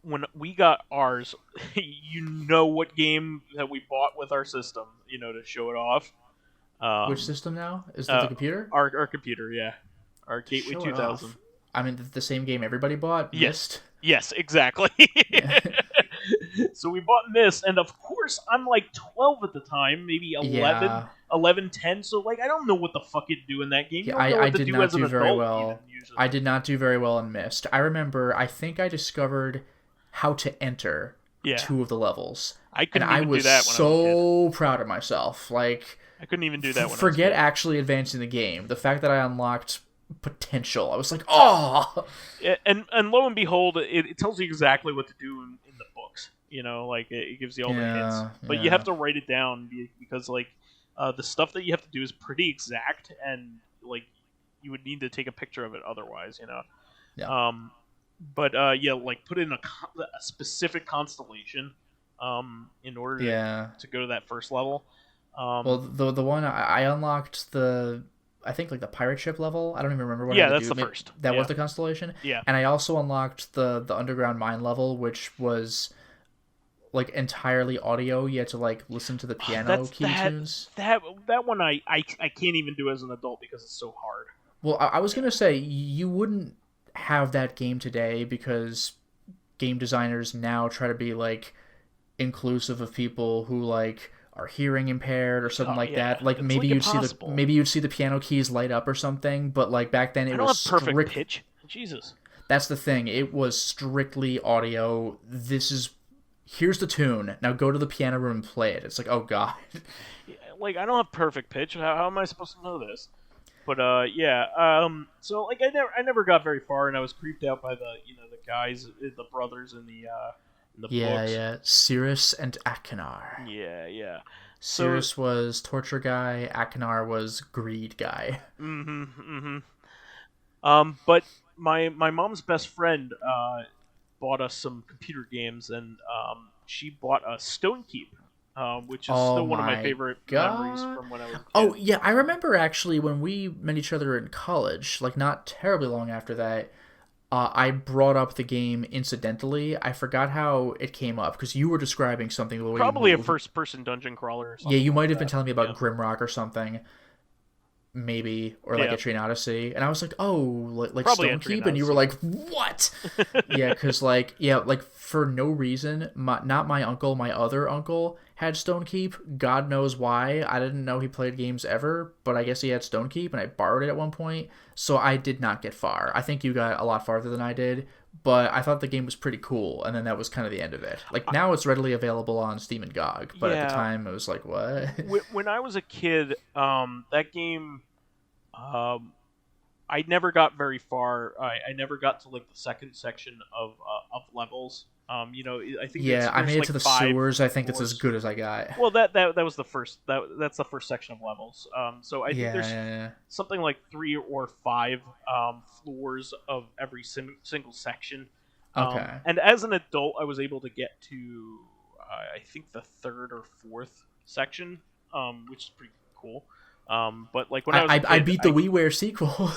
when we got ours, what game that we bought with our system, to show it off. Which system now? Is it the computer? Our computer, yeah. Our Gateway 2000. I mean, the same game everybody bought? Yes. Yes, exactly. So we bought Myst, and of course, I'm like 12 at the time, maybe 11, 10, so like, I don't know what the fuck you do in that game. Yeah, I did not do very well. I did not do very well in Myst. I remember, I think I discovered how to enter 2 of the levels. I couldn't even do that when I was so proud of myself. Like, I couldn't even do that when I was forget actually advancing the game. The fact that I unlocked potential, I was like, oh! And lo and behold, it tells you exactly what to do in the books. Like, it gives you all the hints. But you have to write it down because, like, the stuff that you have to do is pretty exact, and, like, you would need to take a picture of it otherwise, Yeah. Like, put in a specific constellation in order to go to that first level. Well, the one I unlocked I think like the pirate ship level. I don't even remember what. Yeah, that's the first. That was the constellation. Yeah, and I also unlocked the underground mine level, which was like entirely audio. You had to like listen to the piano key tunes. That one I can't even do as an adult because it's so hard. Well, I was gonna say you wouldn't have that game today because game designers now try to be like inclusive of people who like are hearing impaired or something like that. Like maybe you'd see the piano keys light up or something, but like back then it was perfect pitch. Jesus. That's the thing. It was strictly audio. Here's the tune. Now go to the piano room and play it. It's like, oh god. Like, I don't have perfect pitch. How am I supposed to know this? Yeah. So like I never got very far, and I was creeped out by the guys, the brothers in the Yeah, books. yeah. Cirrus and Akinar. Yeah, yeah. So Cirrus was torture guy. Akinar was greed guy. mm-hmm. But my mom's best friend bought us some computer games, and she bought a Stone Keep, which is Oh still one of my my favorite memories god. from when I was a Oh kid. yeah, I remember actually when we met each other in college, like not terribly long after that. I brought up the game incidentally. I forgot how it came up because you were describing something the way you Probably a move. first-person dungeon crawler or Yeah, something you like might have been that. telling me Yeah, about Grimrock or something, maybe, or like yeah, a Train Odyssey, and I was like, oh, like probably a Stone Train Keep, and you were Odyssey. like, what? Yeah, because like for no reason, not my uncle, my other uncle had Stone Keep. God knows why. I didn't know he played games ever, but I guess he had Stone Keep, and I borrowed it at one point. So I did not get far. I think you got a lot farther than I did, but I thought the game was pretty cool, and then that was kind of the end of it. Like I- now it's readily available on Steam and GOG, but at the yeah, time it was like, what? when I was a kid, that game, um, I never got very far. I never got to like the second section of levels. I think Yeah, I there's made it like to the five sewers. I think that's as floors. good as I got. Well, that was the first that's the first section of levels. So I think Yeah, there's yeah, something like three or five floors of every single section. yeah. Okay. And as an adult, I was able to get to I think the third or fourth section, which is pretty cool. But like when I was a I kid, beat the WiiWare sequel.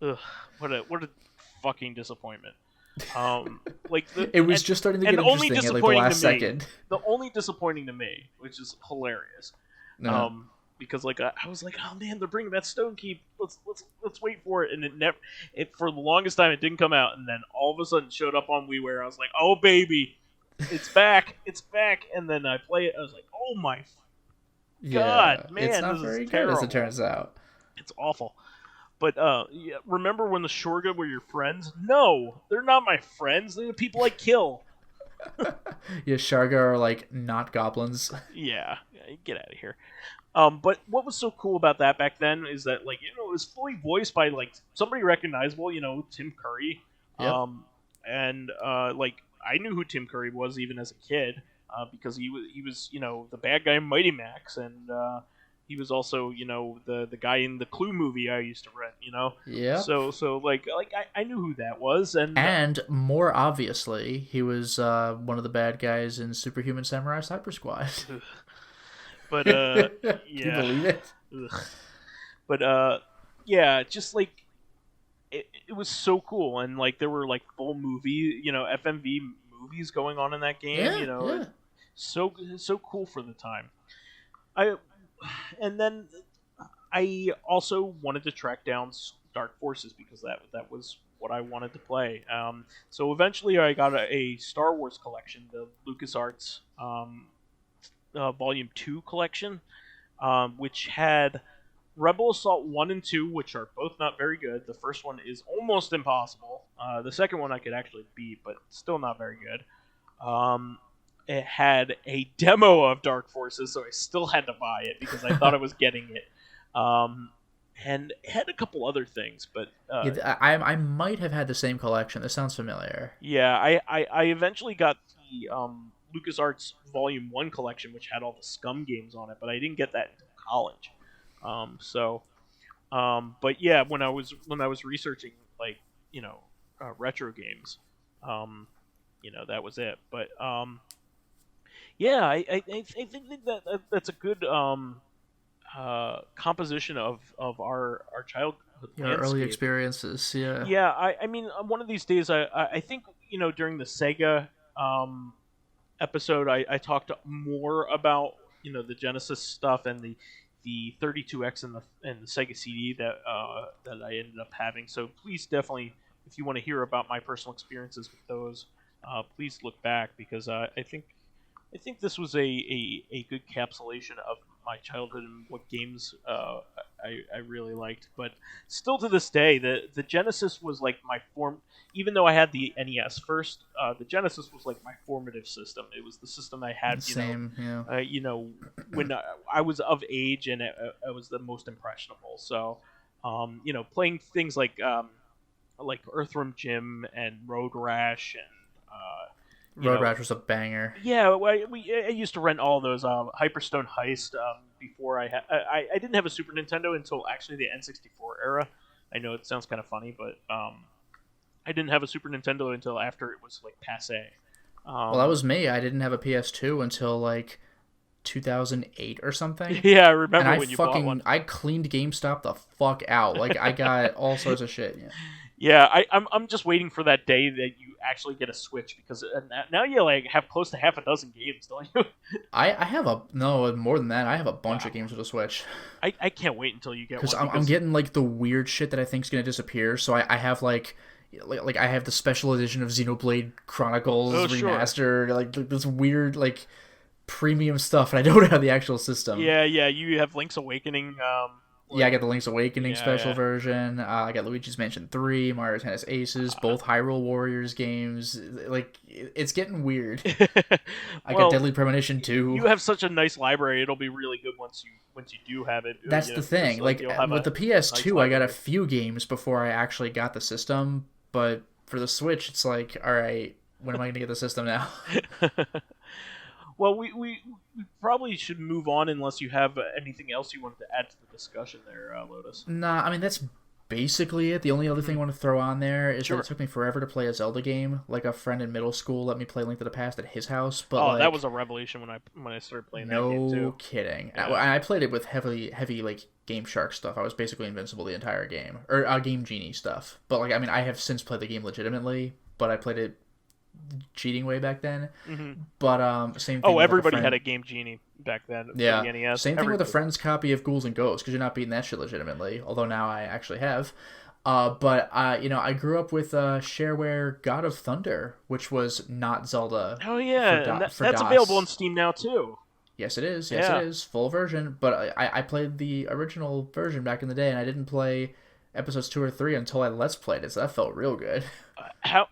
ugh, what a fucking disappointment. Like the It was just starting to and get only interesting at like the disappointing to last me. second. The only disappointing to me, which is hilarious, No. because like I was like, oh man, they're bringing that Stone Keep. Let's wait for it, and it for the longest time it didn't come out, and then all of a sudden showed up on WiiWare. I was like, oh baby, it's back, it's back, and then I play it. I was like, oh my Yeah, god, it's man, not this is very good as it terrible. turns out. It's awful. But yeah, remember when the Shorga were your friends? No, they're not my friends. They're the people I kill. Yeah, Sharga are like not goblins. Yeah, get out of here. But what was so cool about that back then is that like it was fully voiced by like somebody recognizable. Tim Curry. Yep. And like I knew who Tim Curry was even as a kid because he was the bad guy in Mighty Max, and he was also the guy in the Clue movie I used to rent. Yep. So like I knew who that was, and And more obviously, he was one of the bad guys in Superhuman Samurai Cyber Squad. but Can you yeah. believe it? Ugh. But yeah, just like it was so cool, and like there were like full movie, FMV movies going on in that game. Yeah, yeah. So cool for the time. I and then I also wanted to track down Dark Forces because that was what I wanted to play. So eventually I got a Star Wars collection, the LucasArts Volume 2 collection, which had Rebel Assault 1 and 2, which are both not very good. The first one is almost impossible. The second one I could actually beat, but still not very good. It had a demo of Dark Forces, so I still had to buy it because I thought I was getting it. And it had a couple other things, but Yeah, I might have had the same collection. This sounds familiar. yeah, I eventually got the LucasArts Volume 1 collection, which had all the Scum games on it, but I didn't get that until college. But yeah, when I was researching like retro games, that was it. But yeah, I think that's a good composition of our childhood Your early landscape. experiences, yeah. Yeah, I mean, one of these days, I think during the Sega episode, I talked more about the Genesis stuff and the 32X and the Sega CD that I ended up having. So please, definitely, if you want to hear about my personal experiences with those, please look back because I think this was a good capsulation of my childhood and what games I really liked. But still to this day, the Genesis was like my form. Even though I had the NES first, the Genesis was like my formative system. It was the system I had, Same, yeah. when I was of age and it was the most impressionable. So, playing things like Earthworm Jim and Road Rash and Road Rash was a banger. yeah, I used to rent all those Hyperstone Heist before I didn't have a Super Nintendo until actually the N64 era. I know it sounds kind of funny, but I didn't have a Super Nintendo until after it was like passe. Well, that was me. I didn't have a PS2 until like 2008 or something. Yeah, I remember and when you bought one. I cleaned GameStop the fuck out. Like I got all sorts of shit. Yeah. Yeah, I'm just waiting for that day that you actually get a Switch because now you like have close to half a dozen games, don't you? I have more than that. I have a bunch of games with a Switch. I can't wait until you get one. Because I'm getting like the weird shit that I think's gonna disappear. So I have like I have the special edition of Xenoblade Chronicles remastered, like this weird like premium stuff, and I don't have the actual system. Yeah, you have Link's Awakening. Yeah, I got the Link's Awakening special version. I got Luigi's Mansion 3, Mario Tennis Aces, both Hyrule Warriors games. Like, it's getting weird. I got Deadly Premonition 2. You have such a nice library; it'll be really good once you do have it. That's the thing. Like with the PS2, nice I got a few games before I actually got the system. But for the Switch, it's like, all right, when am I going to get the system now? Well, we probably should move on unless you have anything else you wanted to add to the discussion there, Lotus. Nah, I mean, that's basically it. The only other thing I want to throw on there is that it took me forever to play a Zelda game. Like, a friend in middle school let me play Link to the Past at his house. But that was a revelation when I started playing that game, too. No kidding. Yeah. I played it with heavy, like, Game Shark stuff. I was basically invincible the entire game. Or Game Genie stuff. But, like, I mean, I have since played the game legitimately, but I played it cheating way back then. But same thing. Everybody had a Game Genie back then. Yeah, the NES. Same thing with a friend's copy of Ghouls and Ghosts, because you're not beating that shit legitimately. Although now I actually have. But I grew up with Shareware God of Thunder, which was not Zelda. Oh yeah, that's available on Steam now too. Yes, it is. Yes, it is full version. But I played the original version back in the day, and I didn't play episodes 2 or 3 until I Let's Played it, so that felt real good.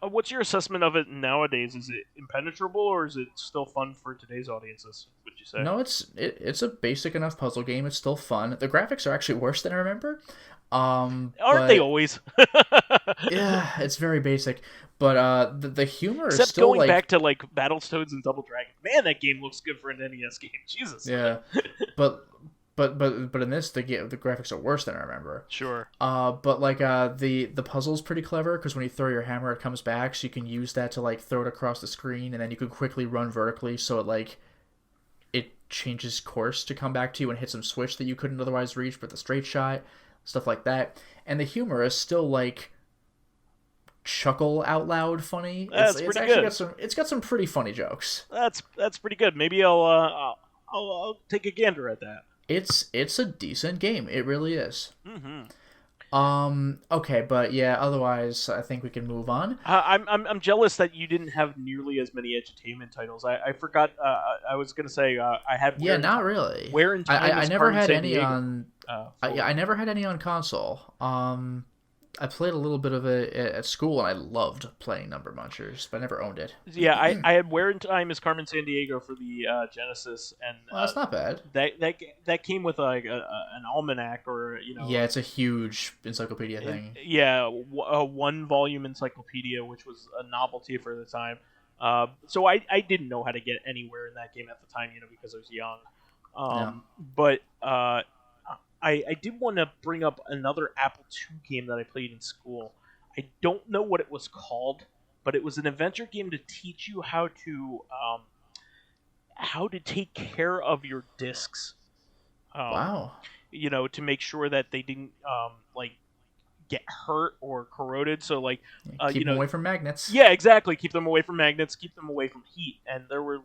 What's your assessment of it nowadays? Is it impenetrable, or is it still fun for today's audiences, would you say? No, it's a basic enough puzzle game. It's still fun. The graphics are actually worse than I remember. Aren't they always? Yeah, it's very basic. But the humor Except is still going back to like Battletoads and Double Dragon. Man, that game looks good for an NES game. Jesus. Yeah, but in this the graphics are worse than I remember. Sure. But like the puzzle's pretty clever because when you throw your hammer, it comes back, so you can use that to like throw it across the screen, and then you can quickly run vertically, so it changes course to come back to you and hit some switch that you couldn't otherwise reach with a straight shot, stuff like that. And the humor is still like chuckle out loud funny. It's pretty good. It's got some pretty funny jokes. That's pretty good. Maybe I'll take a gander at that. It's a decent game. It really is. Okay, but yeah. Otherwise, I think we can move on. I'm jealous that you didn't have nearly as many edutainment titles. I forgot. I was gonna say I had. Not really. Where in time I never had any on. I never had any on console. I played a little bit of it at school, and I loved playing Number Munchers, but I never owned it. Yeah, I had Where in Time is Carmen Sandiego for the Genesis, and that's not bad. That came with like an almanac or Yeah, it's a huge encyclopedia thing. Yeah, a 1-volume encyclopedia, which was a novelty for the time. So I didn't know how to get anywhere in that game at the time, because I was young. But I did want to bring up another Apple II game that I played in school. I don't know what it was called, but it was an adventure game to teach you how to take care of your discs. Wow. To make sure that they didn't get hurt or corroded. So keep them away from magnets. Yeah, exactly. Keep them away from magnets. Keep them away from heat. And there were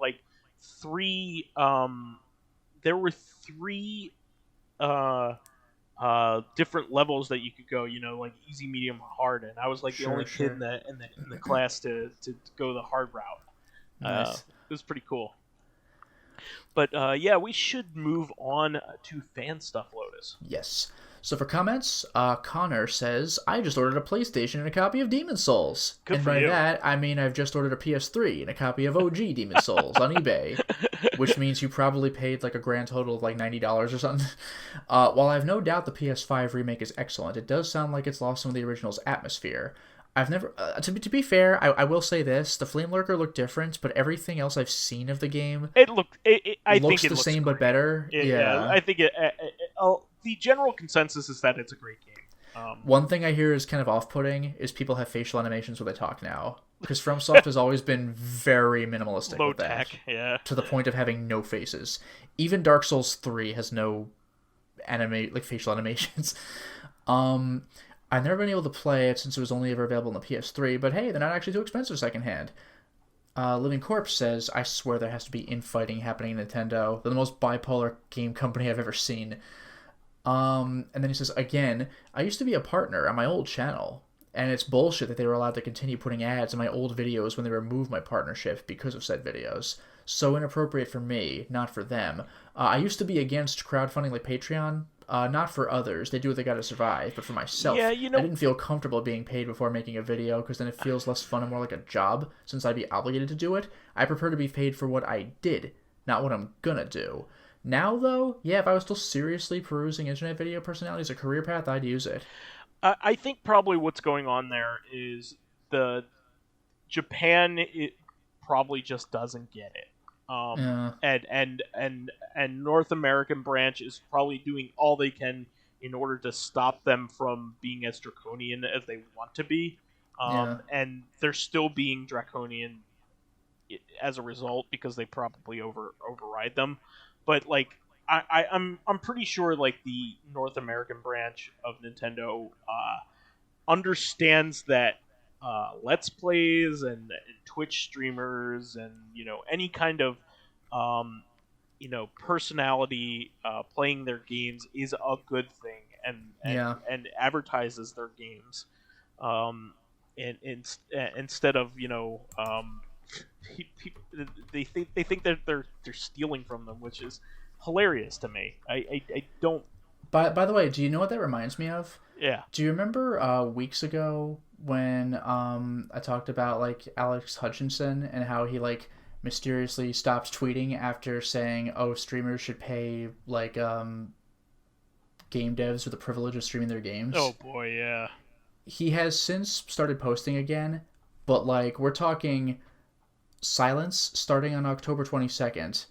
three. There were three different levels that you could go, like easy, medium, hard, and I was the only kid in the class to go the hard route. Nice. It was pretty cool. But yeah, we should move on to fan stuff, Lotus. Yes. So for comments, Connor says, I just ordered a PlayStation and a copy of Demon's Souls. Good And for by you. that, I mean I've just ordered a PS3 and a copy of OG Demon's Souls on eBay. Which means you probably paid like a grand total of like $90 or something. While I have no doubt the PS5 remake is excellent, it does sound like it's lost some of the original's atmosphere. I've never, to be fair, I will say this: the Flame Lurker looked different, but everything else I've seen of the game I looks think it the looks same great. but better. Yeah, I think the general consensus is that it's a great game. One thing I hear is kind of off-putting is people have facial animations when they talk now, because FromSoft has always been very minimalistic Low with that, tech, yeah. to the point of having no faces. Even Dark Souls 3 has no facial animations. I've never been able to play it since it was only ever available on the PS3, but hey, they're not actually too expensive secondhand. Living Corpse says, I swear there has to be infighting happening in Nintendo. They're the most bipolar game company I've ever seen. And then he says, again, I used to be a partner on my old channel, and it's bullshit that they were allowed to continue putting ads in my old videos when they removed my partnership because of said videos. So inappropriate for me, not for them. I used to be against crowdfunding like Patreon, not for others. They do what they gotta survive, but for myself, Yeah, I didn't feel comfortable being paid before making a video, because then it feels less fun and more like a job, since I'd be obligated to do it. I prefer to be paid for what I did, not what I'm gonna do. Now, though, yeah, if I was still seriously perusing internet video personalities as a career path, I'd use it. I think probably what's going on there is the Japan probably just doesn't get it. Yeah. And North American branch is probably doing all they can in order to stop them from being as draconian as they want to be. Yeah. And they're still being draconian as a result because they probably override them. But like I'm pretty sure like the North American branch of Nintendo understands that Let's Plays and Twitch streamers and any kind of personality playing their games is a good thing and advertises their games, and instead of they think that they're stealing from them, which is hilarious to me. I don't. By the way, do you know what that reminds me of? Yeah. Do you remember weeks ago when I talked about like Alex Hutchinson and how he like mysteriously stopped tweeting after saying, "Oh, streamers should pay like game devs for the privilege of streaming their games." Oh boy, yeah. He has since started posting again, but like we're talking silence starting on October 22nd.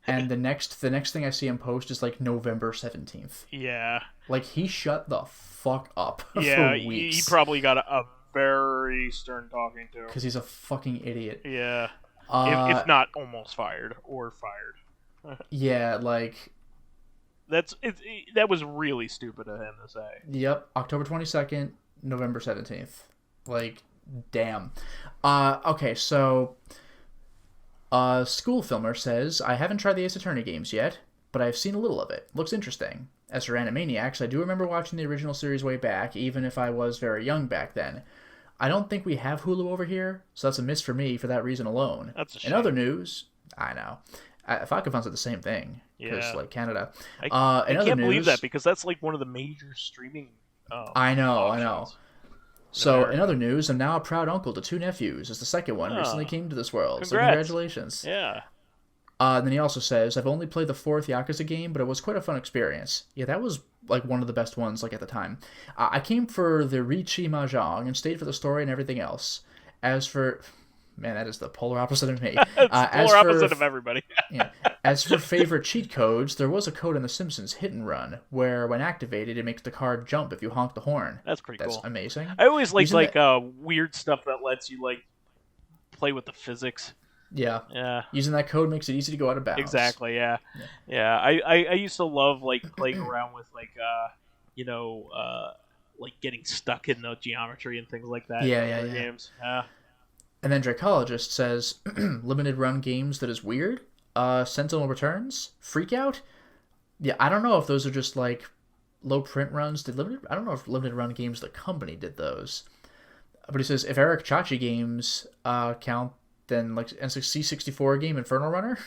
And the next thing I see him post is like November 17th. Yeah. Like he shut the fuck up Yeah, for weeks. he probably got a very stern talking to. Because he's a fucking idiot. Yeah. If not almost fired or fired. Yeah, like that was really stupid of him to say. Yep, October 22nd, November 17th. Like, damn. Okay, so School Filmer says, I haven't tried the Ace Attorney games yet, but I've seen a little of it. Looks interesting. As for Animaniacs, I do remember watching the original series way back, even if I was very young back then. I don't think we have Hulu over here, so that's a miss for me for that reason alone. That's a shame. In other news, I know. Falcon said the same thing, because, like, Canada. I can't believe that, because that's, like, one of the major streaming I know. options. So, in other news, I'm now a proud uncle to 2 nephews, as the second one recently came to this world. Congrats. So, congratulations. Yeah. And then he also says, I've only played the 4th Yakuza game, but it was quite a fun experience. Yeah, that was, like, one of the best ones, like, at the time. I came for the Riichi Mahjong and stayed for the story and everything else. As for... Man, that is the polar opposite of me. Polar opposite of everybody. Yeah. As for favorite cheat codes, there was a code in The Simpsons Hit and Run, where when activated, it makes the card jump if you honk the horn. That's pretty cool. That's amazing. I always like weird stuff that lets you like play with the physics. Yeah. Yeah. Using that code makes it easy to go out of bounds. Exactly. Yeah. Yeah. I used to love like playing around with like like getting stuck in the geometry and things like that. Yeah. Games. Yeah. And then Dracologist says, limited run games that is weird. Sentinel Returns, Freakout. Yeah, I don't know if those are just like low print runs. I don't know if limited run games the company did those. But he says if Eric Chachi games count, than like and it's a C64 game, Inferno Runner.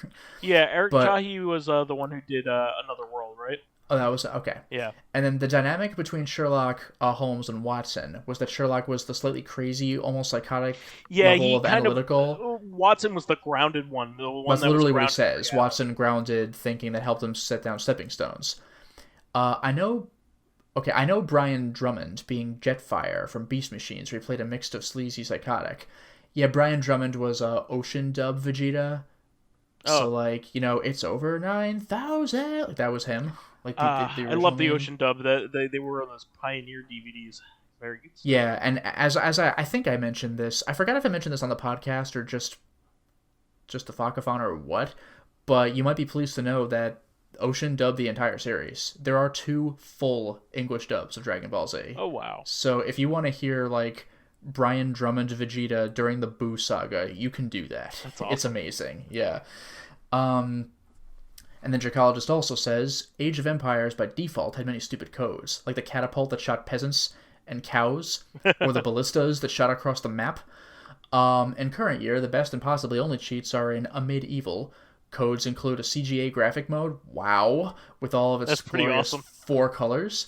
Yeah, Eric But Chahi was the one who did Another World, right? oh, that was okay. Yeah. And then the dynamic between Sherlock Holmes and Watson was that Sherlock was the slightly crazy, almost psychotic Yeah, level he of kind of analytical. Watson was the grounded one, the one That's that was literally what he grounded. says. Yeah. Watson grounded thinking that helped him set down stepping stones. I know. Okay, I know Brian Drummond being Jetfire from Beast Machines, where he played a mix of sleazy psychotic. Yeah, Brian Drummond was Ocean Dub Vegeta. So Oh, like it's over 9,000. Like that was him. Like the I original love the name. Ocean Dub. They were on those Pioneer DVDs. Very good stuff. Yeah, and as I think I mentioned this, I forgot if I mentioned this on the podcast or just the Fakathon or what, but you might be pleased to know that Ocean dubbed the entire series. There are 2 full English dubs of Dragon Ball Z. Oh wow, So if you want to hear like Brian Drummond Vegeta during the Boo saga, you can do that. that's awesome. It's amazing. Yeah. Um and then Dracologist also says Age of Empires by default had many stupid codes, like the catapult that shot peasants and cows, or the ballistas that shot across the map. In current year, the best and possibly only cheats are in A Medieval. Codes include a CGA graphic mode, wow, with all of its That's pretty glorious awesome. 4 colors.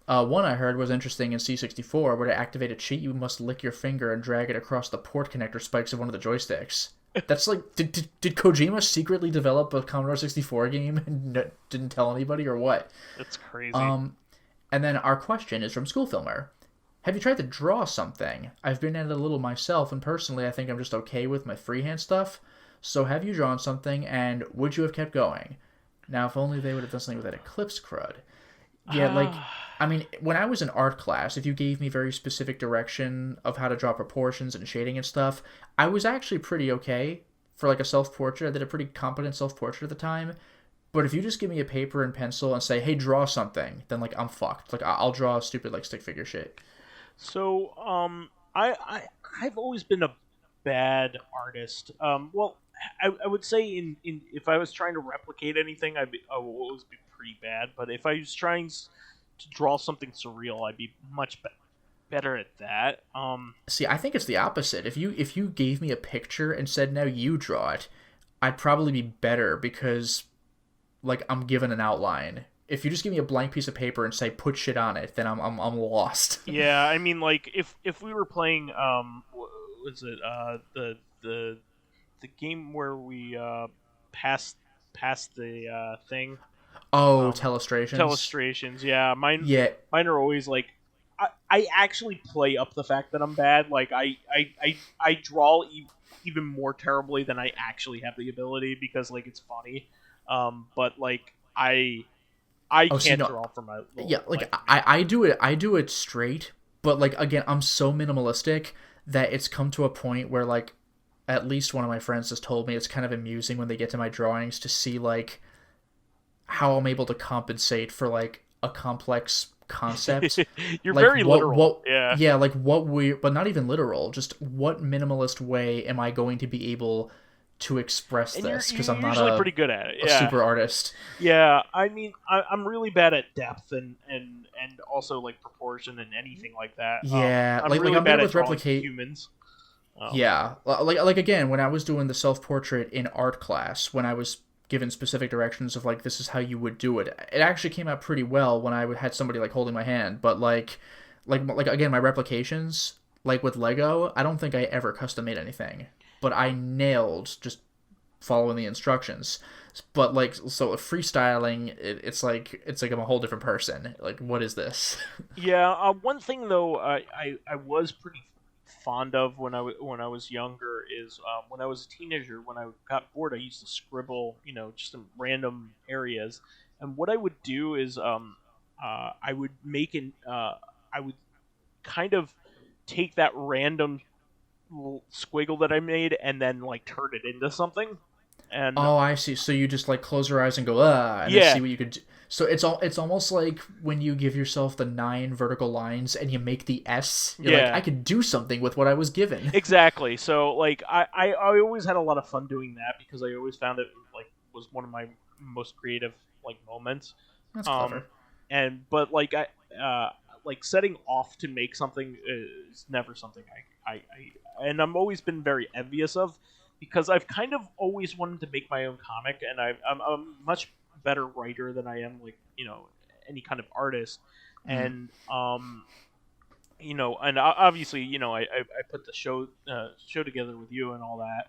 One I heard was interesting in C64, where to activate a cheat, you must lick your finger and drag it across the port connector spikes of one of the joysticks. That's like, did Kojima secretly develop a Commodore 64 game and didn't tell anybody, or what? That's crazy. And then our question is from School Filmer. Have you tried to draw something? I've been at it a little myself, and personally I think I'm just okay with my freehand stuff. So have you drawn something, and would you have kept going? Now, if only they would have done something with that Eclipse crud. Yeah, like, I mean, when I was in art class, if you gave me very specific direction of how to draw proportions and shading and stuff, I was actually pretty okay for, like, a self-portrait. I did a pretty competent self-portrait at the time. But if you just give me a paper and pencil and say, hey, draw something, then, like, I'm fucked. Like, I'll draw stupid, like, stick figure shit. So, I've always been a bad artist. Well, I would say in if I was trying to replicate anything, I would always be pretty bad. But if I was trying to draw something surreal, I'd be much better at that. See, I think it's the opposite. If you gave me a picture and said, now you draw it, I'd probably be better because, like, I'm given an outline. If you just give me a blank piece of paper and say put shit on it, then I'm lost. Yeah, I mean, like if we were playing, what was it the game where we passed the thing? Oh, telestrations. Telestrations, yeah. Yeah. Mine are always like, I actually play up the fact that I'm bad. Like I draw even more terribly than I actually have the ability because like it's funny. But like I can't draw for my like I do it straight, but like again, I'm so minimalistic that it's come to a point where like at least one of my friends has told me it's kind of amusing when they get to my drawings to see like how I'm able to compensate for like a complex concept. You're like, very literal. Yeah. Like what but not even literal, just what minimalist way am I going to be able to express And this, because you're I'm not usually pretty good at it. a Yeah. super artist. Yeah, I mean, I'm really bad at depth and also like proportion and anything like that. Yeah, I'm like really I'm bad good at with drawing replicate. humans. Yeah, like again, when I was doing the self-portrait in art class, when I was given specific directions of like this is how you would do it, it actually came out pretty well when I had somebody like holding my hand. But like again, my replications, like with Lego, I don't think I ever custom made anything, but I nailed just following the instructions. But like, so freestyling, it's like I'm a whole different person. Like, what is this? Yeah, one thing though, I was pretty fond of when when I was younger is when I was a teenager. When I got bored, I used to scribble, just in random areas. And what I would do is I would I would kind of take that random little squiggle that I made and then like turn it into something. And Oh, I see. So you just like close your eyes and go and then yeah, see what you could do. So it's almost like when you give yourself the 9 vertical lines and you make the S. You're like, yeah. I could do something with what I was given. Exactly. So like I always had a lot of fun doing that because I always found it like was one of my most creative like moments. That's clever. But like I like setting off to make something is never something I and I'm always been very envious of. because I've kind of always wanted to make my own comic, and I'm a much better writer than I am, like, any kind of artist. Mm. And and obviously, I put the show together with you and all that,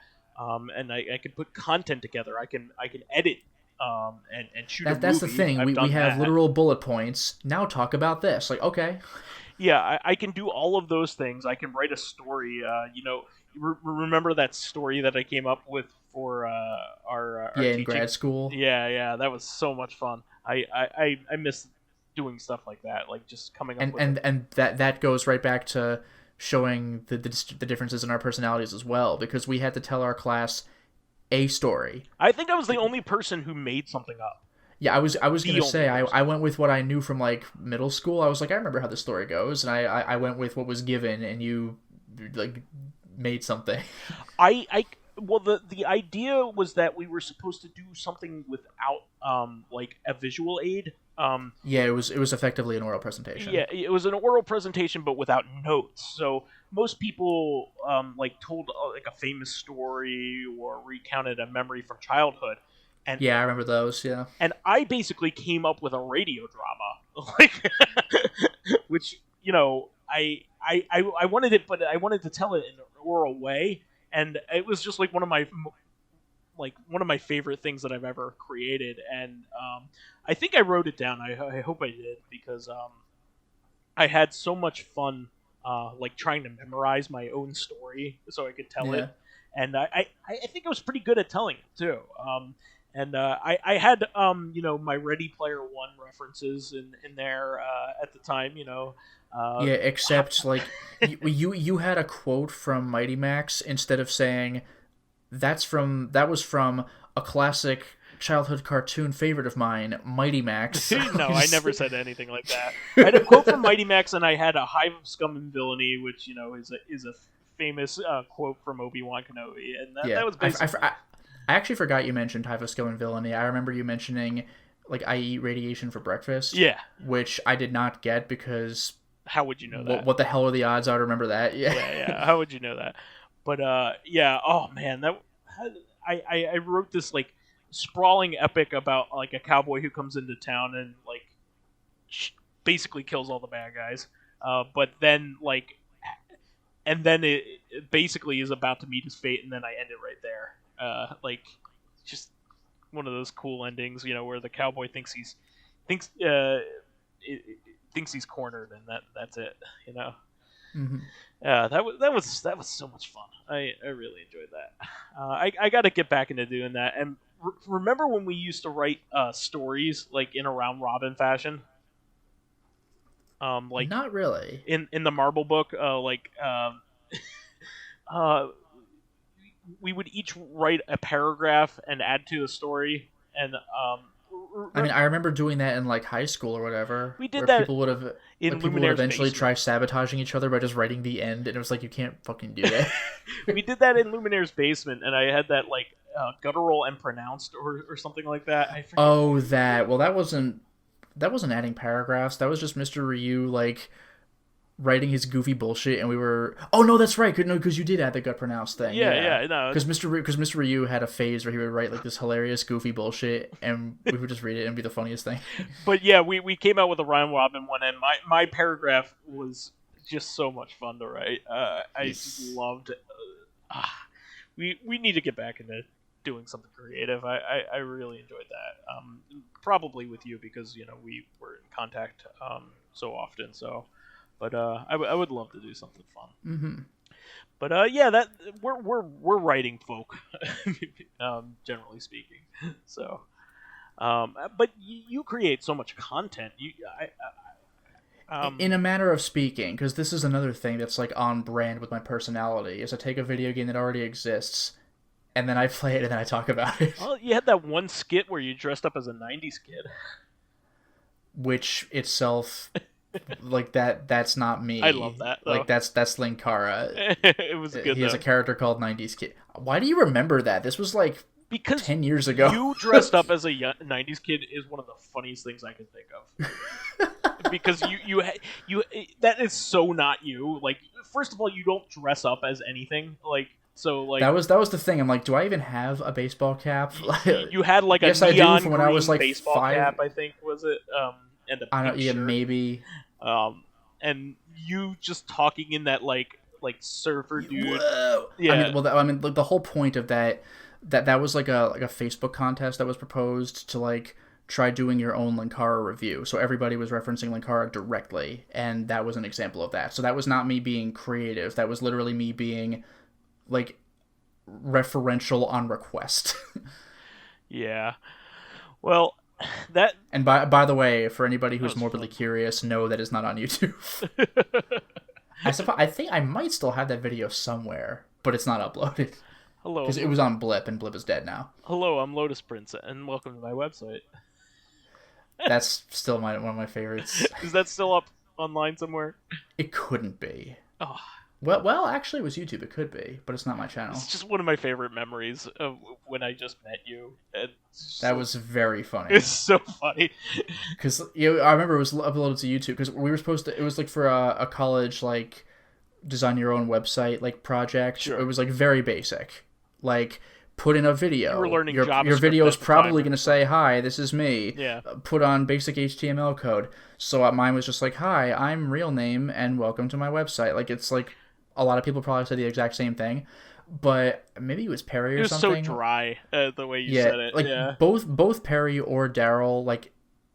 and I can put content together. I can edit, and shoot a That's the movie. thing. I've We done have that. literal bullet points. Now talk about this. Like, okay. Yeah, I can do all of those things. I can write a story. Remember that story that I came up with for our Yeah, in teaching? grad school. Yeah, that was so much fun. I miss doing stuff like that, like just coming up And with it. that goes right back to showing the differences in our personalities as well, because we had to tell our class a story. I think I was the only person who made something up. Yeah, I was The gonna only say person. I went with what I knew from like middle school. I was like, I remember how the story goes, and I went with what was given, and you like made something. I well, the idea was that we were supposed to do something without like a visual aid. Yeah, it was effectively an oral presentation. Yeah, it was an oral presentation, but without notes. So most people like told like a famous story or recounted a memory from childhood, and Yeah, I remember those. Yeah. I basically came up with a radio drama, like, which I wanted it, but I wanted to tell it in an oral way, and it was just like one of my favorite things that I've ever created, and I think I wrote it down. I hope I did, because I had so much fun, like trying to memorize my own story so I could tell Yeah. it, and I think I was pretty good at telling it too. And I had my Ready Player One references in there at the time. Uh, Yeah, except like you had a quote from Mighty Max instead of saying that was from a classic childhood cartoon favorite of mine, Mighty Max. no, I never said anything like that. I had a quote from Mighty Max, and I had a Hive of Scum and Villainy, which is a famous quote from Obi-Wan Kenobi, and Yeah, that was basically. I actually forgot you mentioned Hive of Skill and Villainy. I remember you mentioning like I eat radiation for breakfast. Yeah. Which I did not get because How would you know that? what the hell are the odds I would remember that? Yeah. Yeah. How would you know that? But yeah. Oh man, I wrote this like sprawling epic about like a cowboy who comes into town and like basically kills all the bad guys. But then it basically is about to meet his fate, and then I end it right there. Like just one of those cool endings, where the cowboy thinks thinks he's cornered, and that's it. Mm-hmm. Yeah, that was so much fun. I really enjoyed that. I got to get back into doing that. And remember when we used to write stories like in a round robin fashion? Like Not really. in the Marble book, uh, we would each write a paragraph and add to the story, and I mean, I remember doing that in like high school or whatever, we did where that people would in Luminaire's eventually basement. try sabotaging each other by just writing the end, and it was like you can't fucking do that. We did that in Luminaire's basement, and I had that like guttural and pronounced or something like that. I forget. Oh, that. Well, that wasn't adding paragraphs. That was just Mr. Ryu like writing his goofy bullshit, and we were. Oh no, that's right. No, because you did add the gut pronounced thing. Yeah, no. Because Mr. Ryu had a phase where he would write like this hilarious goofy bullshit, and we would just read it and be the funniest thing. But yeah, we came out with a round robin one, and my paragraph was just so much fun to write. I just loved. We need to get back into doing something creative. I really enjoyed that. Probably with you, because we were in contact so often. So, but I would love to do something fun. Mm-hmm. But yeah, that we're writing folk, generally speaking. So, but you create so much content. In a manner of speaking, because this is another thing that's like on brand with my personality, is I take a video game that already exists, and then I play it and then I talk about it. Well, you had that one skit where you dressed up as a '90s kid, which itself, like that's not me. I love that, though. Like that's Linkara. It was good. He has a character called 90s Kid. Why do you remember that? This was like because 10 years ago. You dressed up as a '90s kid is one of the funniest things I can think of. Because you that is so not you. Like, first of all, you don't dress up as anything. Like, So like that was the thing. I'm like, do I even have a baseball cap? you had like a Yes, I do. neon From green when I was like baseball 5. cap, I think was it, and a I don't. pink Yeah, shirt. maybe. And you just talking in that like surfer dude. Whoa! Yeah, Like, the whole point of that was like a Facebook contest that was proposed to like try doing your own Linkara review. So everybody was referencing Linkara directly, and that was an example of that. So that was not me being creative. That was literally me being like referential on request. yeah. Well, that And by the way, for anybody that who's was morbidly fun. curious, no, that is not on YouTube. I think I might still have that video somewhere, but it's not uploaded Hello, because it was on Blip, and Blip is dead now. hello, I'm Lotus Prince, and welcome to my website. That's still one of my favorites. Is that still up online somewhere? It couldn't be. Oh, Well, actually, it was YouTube. It could be, but it's not my channel. it's just one of my favorite memories of when I just met you. And That was very funny. it's so funny. Because I remember it was uploaded to YouTube because we were supposed to. It was like for a college like design your own website like project. Sure. It was like very basic, like put in a video. You were learning your JavaScript video is at the probably time. going to say hi, this is me. Yeah. Put on basic HTML code. So mine was just like, hi, I'm real name and welcome to my website. Like it's like a lot of people probably said the exact same thing, but maybe it was Perry or It was something. so dry the way you Yeah, said it. like Yeah. both Perry or Daryl, like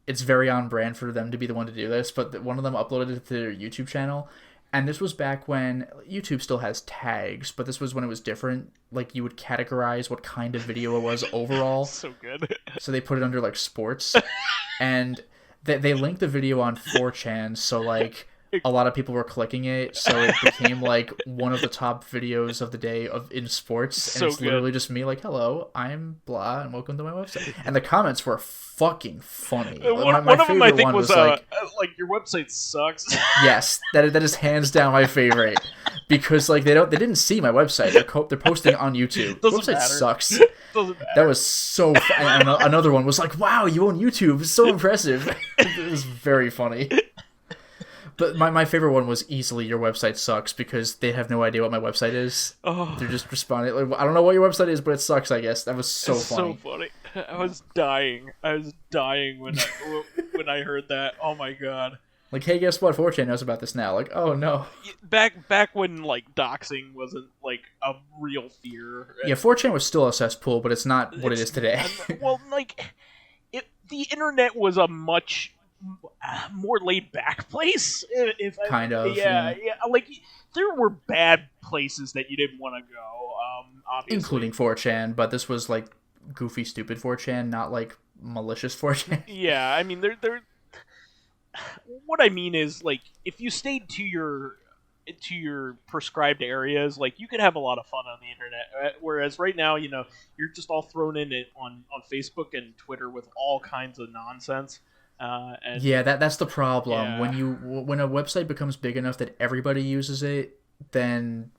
it's very on brand for them to be the one to do this. But one of them uploaded it to their YouTube channel, and this was back when YouTube still has tags, but this was when it was different. Like you would categorize what kind of video it was overall. So good. So they put it under like sports, and they linked the video on 4chan. So like a lot of people were clicking it, so it became like one of the top videos of the day in sports. So And it's good. literally just me like, hello, I'm blah, and welcome to my website. And the comments were fucking funny. One of them I think was like your website sucks. yes, that is hands down my favorite. Because like they didn't see my website. They're posting on YouTube. Doesn't Website matter. sucks. Doesn't matter. That was so. And another one was like, "Wow, you own YouTube! It's so impressive." It was very funny. But my favorite one was easily your website sucks because they have no idea what my website is. Oh. They're just responding like, I don't know what your website is, but it sucks. I guess that was so It's funny. so funny. I was dying. When I heard that. Oh my god. Like, hey, guess what? 4chan knows about this now. Like, oh no. Back when like doxing wasn't like a real fear. Yeah, 4chan was still a cesspool, but it's not what it is today. Well, like the internet was a much more laid back place. Kind of, yeah. Like there were bad places that you didn't want to go. Obviously, Including 4chan, but this was like goofy, stupid 4chan, not like malicious 4chan. Yeah, I mean, they're. What I mean is, like, if you stayed to your prescribed areas, like, you could have a lot of fun on the internet. Whereas right now, you know, you're just all thrown in it on Facebook and Twitter with all kinds of nonsense. And Yeah, that's the problem. Yeah. When a website becomes big enough that everybody uses it, then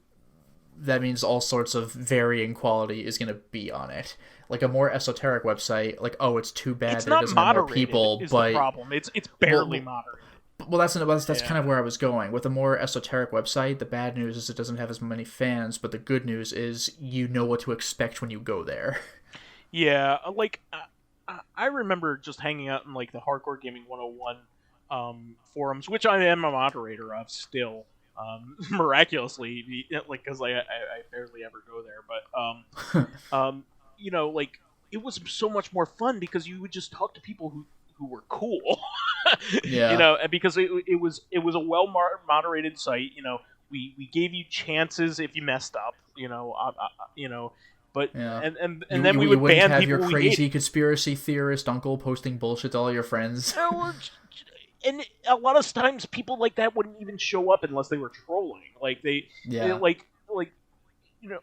that means all sorts of varying quality is going to be on it. Like a more esoteric website, like, oh, it's too bad it's that it not doesn't have more moderated. people, Is but the problem? It's barely moderated. well, that's Yeah. kind of where I was going. With a more esoteric website, the bad news is it doesn't have as many fans, but the good news is you know what to expect when you go there. Yeah, like I remember just hanging out in like the Hardcore Gaming 101 forums, which I am a moderator of still, miraculously, like because I barely ever go there. But you know, like it was so much more fun because you would just talk to people who were cool. Yeah. You know, and because it was a well moderated site. You know, we gave you chances if you messed up. You know. But Yeah. and then we would wouldn't ban have people your we crazy hated. conspiracy theorist uncle posting bullshit to all your friends. And a lot of times people like that wouldn't even show up unless they were trolling. Like they like you know,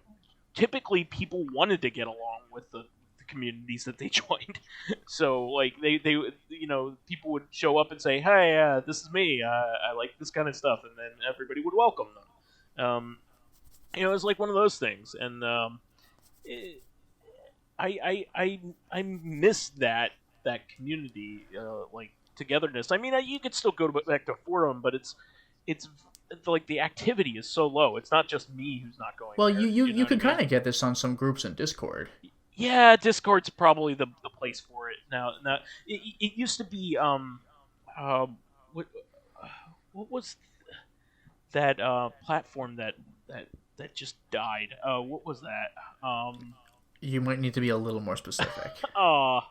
typically people wanted to get along with the communities that they joined. So like they you know, people would show up and say, "Hey, this is me. I like this kind of stuff," and then everybody would welcome them. You know, it's like one of those things, and I miss that community like togetherness. I mean, you could still go back to forum, but it's like the activity is so low. It's not just me who's not going Well, there. you What I can mean? kind of get this on some groups in Discord. Yeah, Discord's probably the place for it now. It used to be um what what was that platform that just died? What was that? You might need to be a little more specific. Uh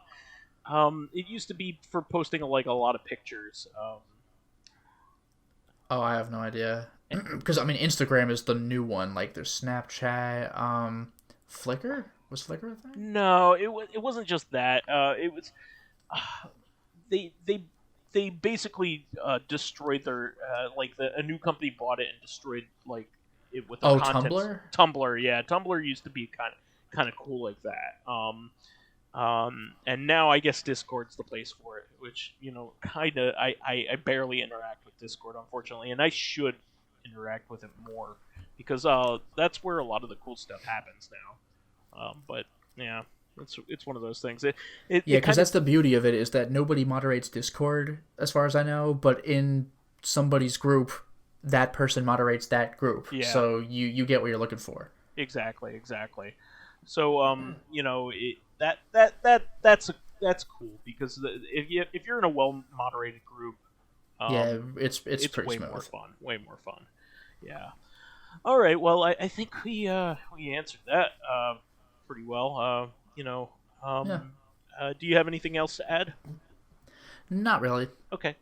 it used to be for posting like a lot of pictures. Oh, I have no idea. Because I mean, Instagram is the new one. Like, there's Snapchat. Flickr was Flickr a thing? No, it wasn't just that. It was they they they basically destroyed their a new company bought it and destroyed like it with their Oh, contents. Tumblr. Tumblr, yeah, Tumblr used to be kind of cool like that. And now I guess Discord's the place for it, which kind of I barely interact with Discord unfortunately, and I should interact with it more because that's where a lot of the cool stuff happens now. But yeah, it's one of those things. Yeah, because that's the beauty of it is that nobody moderates Discord, as far as I know. But in somebody's group, that person moderates that group. Yeah. So you get what you're looking for. Exactly. So that's cool because if you're in a well moderated group, yeah, it's pretty way smooth. Way more fun. Yeah. All right. Well, I think we answered that pretty well. Yeah. Do you have anything else to add? Not really. Okay.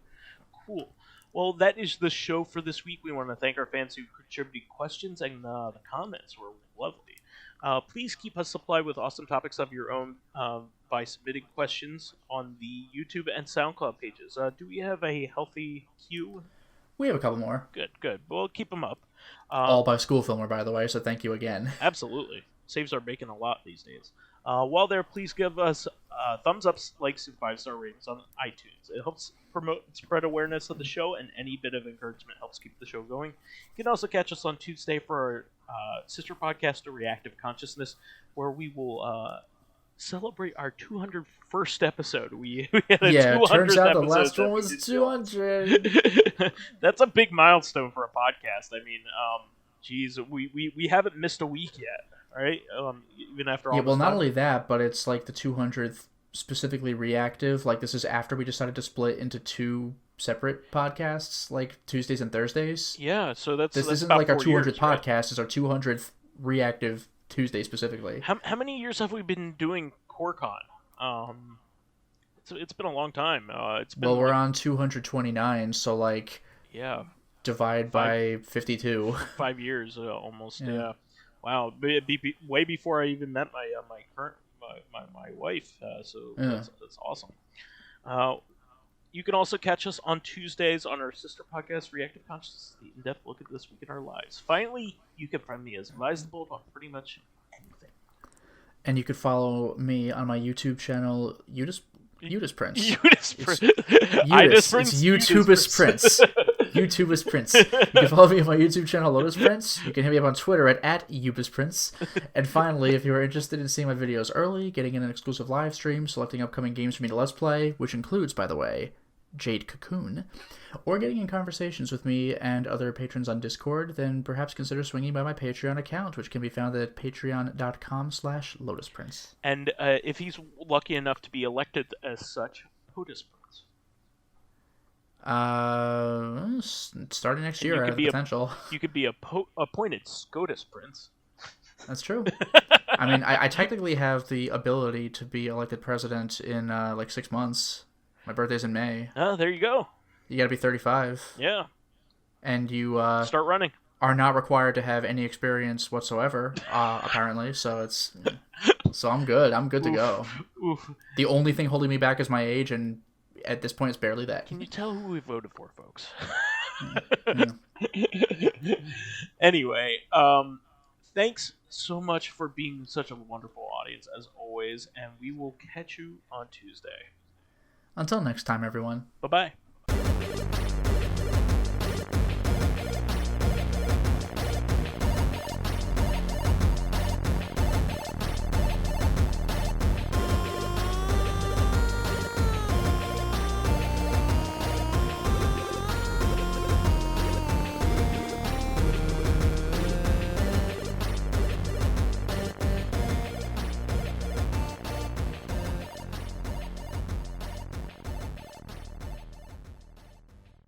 Cool. Well, that is the show for this week. We want to thank our fans who contributed questions, and the comments were lovely. Please keep us supplied with awesome topics of your own by submitting questions on the YouTube and SoundCloud pages. Do we have a healthy queue? We have a couple more. Good. Well, keep them up. All by School Filmer, by the way, so thank you again. Absolutely. Saves our bacon a lot these days. While there, please give us thumbs ups, likes, and 5-star ratings on iTunes. It helps promote and spread awareness of the show, and any bit of encouragement helps keep the show going. You can also catch us on Tuesday for our sister podcast, Corrective Consciousness, where we will celebrate our 201st episode. We had a 200th turns out the episode last that one we was did 200. That's a big milestone for a podcast. I mean, geez, we haven't missed a week yet, right? Even after all. Yeah, well, this not time. only that, but it's like the 200th specifically reactive. Like, this is after we decided to split into two separate podcasts, like Tuesdays and Thursdays. Yeah, so that's This isn't about like our 200th 4 years, right? podcast. It's our 200th reactive Tuesday specifically. How many years have we been doing CoreCon? It's been a long time. It's been We're on 229, so like yeah, divide by 52. 5 years almost. Yeah. Yeah. Wow, way before I even met my current my wife. So Yeah. that's awesome. You can also catch us on Tuesdays on our sister podcast, Reactive Consciousness, the in-depth look at this week in our lives. Finally, you can find me as vysethebold on pretty much anything. And you could follow me on my YouTube channel, Lotus Prince. Udis Prince. It's YouTubus Prince. YouTubus Prince. You can follow me on my YouTube channel, Lotus Prince. You can hit me up on Twitter at Ubus Prince. And finally, if you are interested in seeing my videos early, getting in an exclusive live stream, selecting upcoming games for me to Let's Play, which includes, by the way, Jade Cocoon, or getting in conversations with me and other patrons on Discord, then perhaps consider swinging by my Patreon account, which can be found at patreon.com/LotusPrince. And if he's lucky enough to be elected as such, Lotus Prince. Starting next year, I have potential. You could be appointed SCOTUS Prince. That's true. I mean, I technically have the ability to be elected president in like 6 months. My birthday's in May. Oh, there you go. You gotta be 35. Yeah. And you start running. Are not required to have any experience whatsoever, apparently. So I'm good. I'm good to go. Oof. The only thing holding me back is my age, and at this point, it's barely that. Can you tell who we voted for, folks? Yeah. Anyway, thanks so much for being such a wonderful audience as always, and we will catch you on Tuesday. Until next time, everyone. Bye-bye.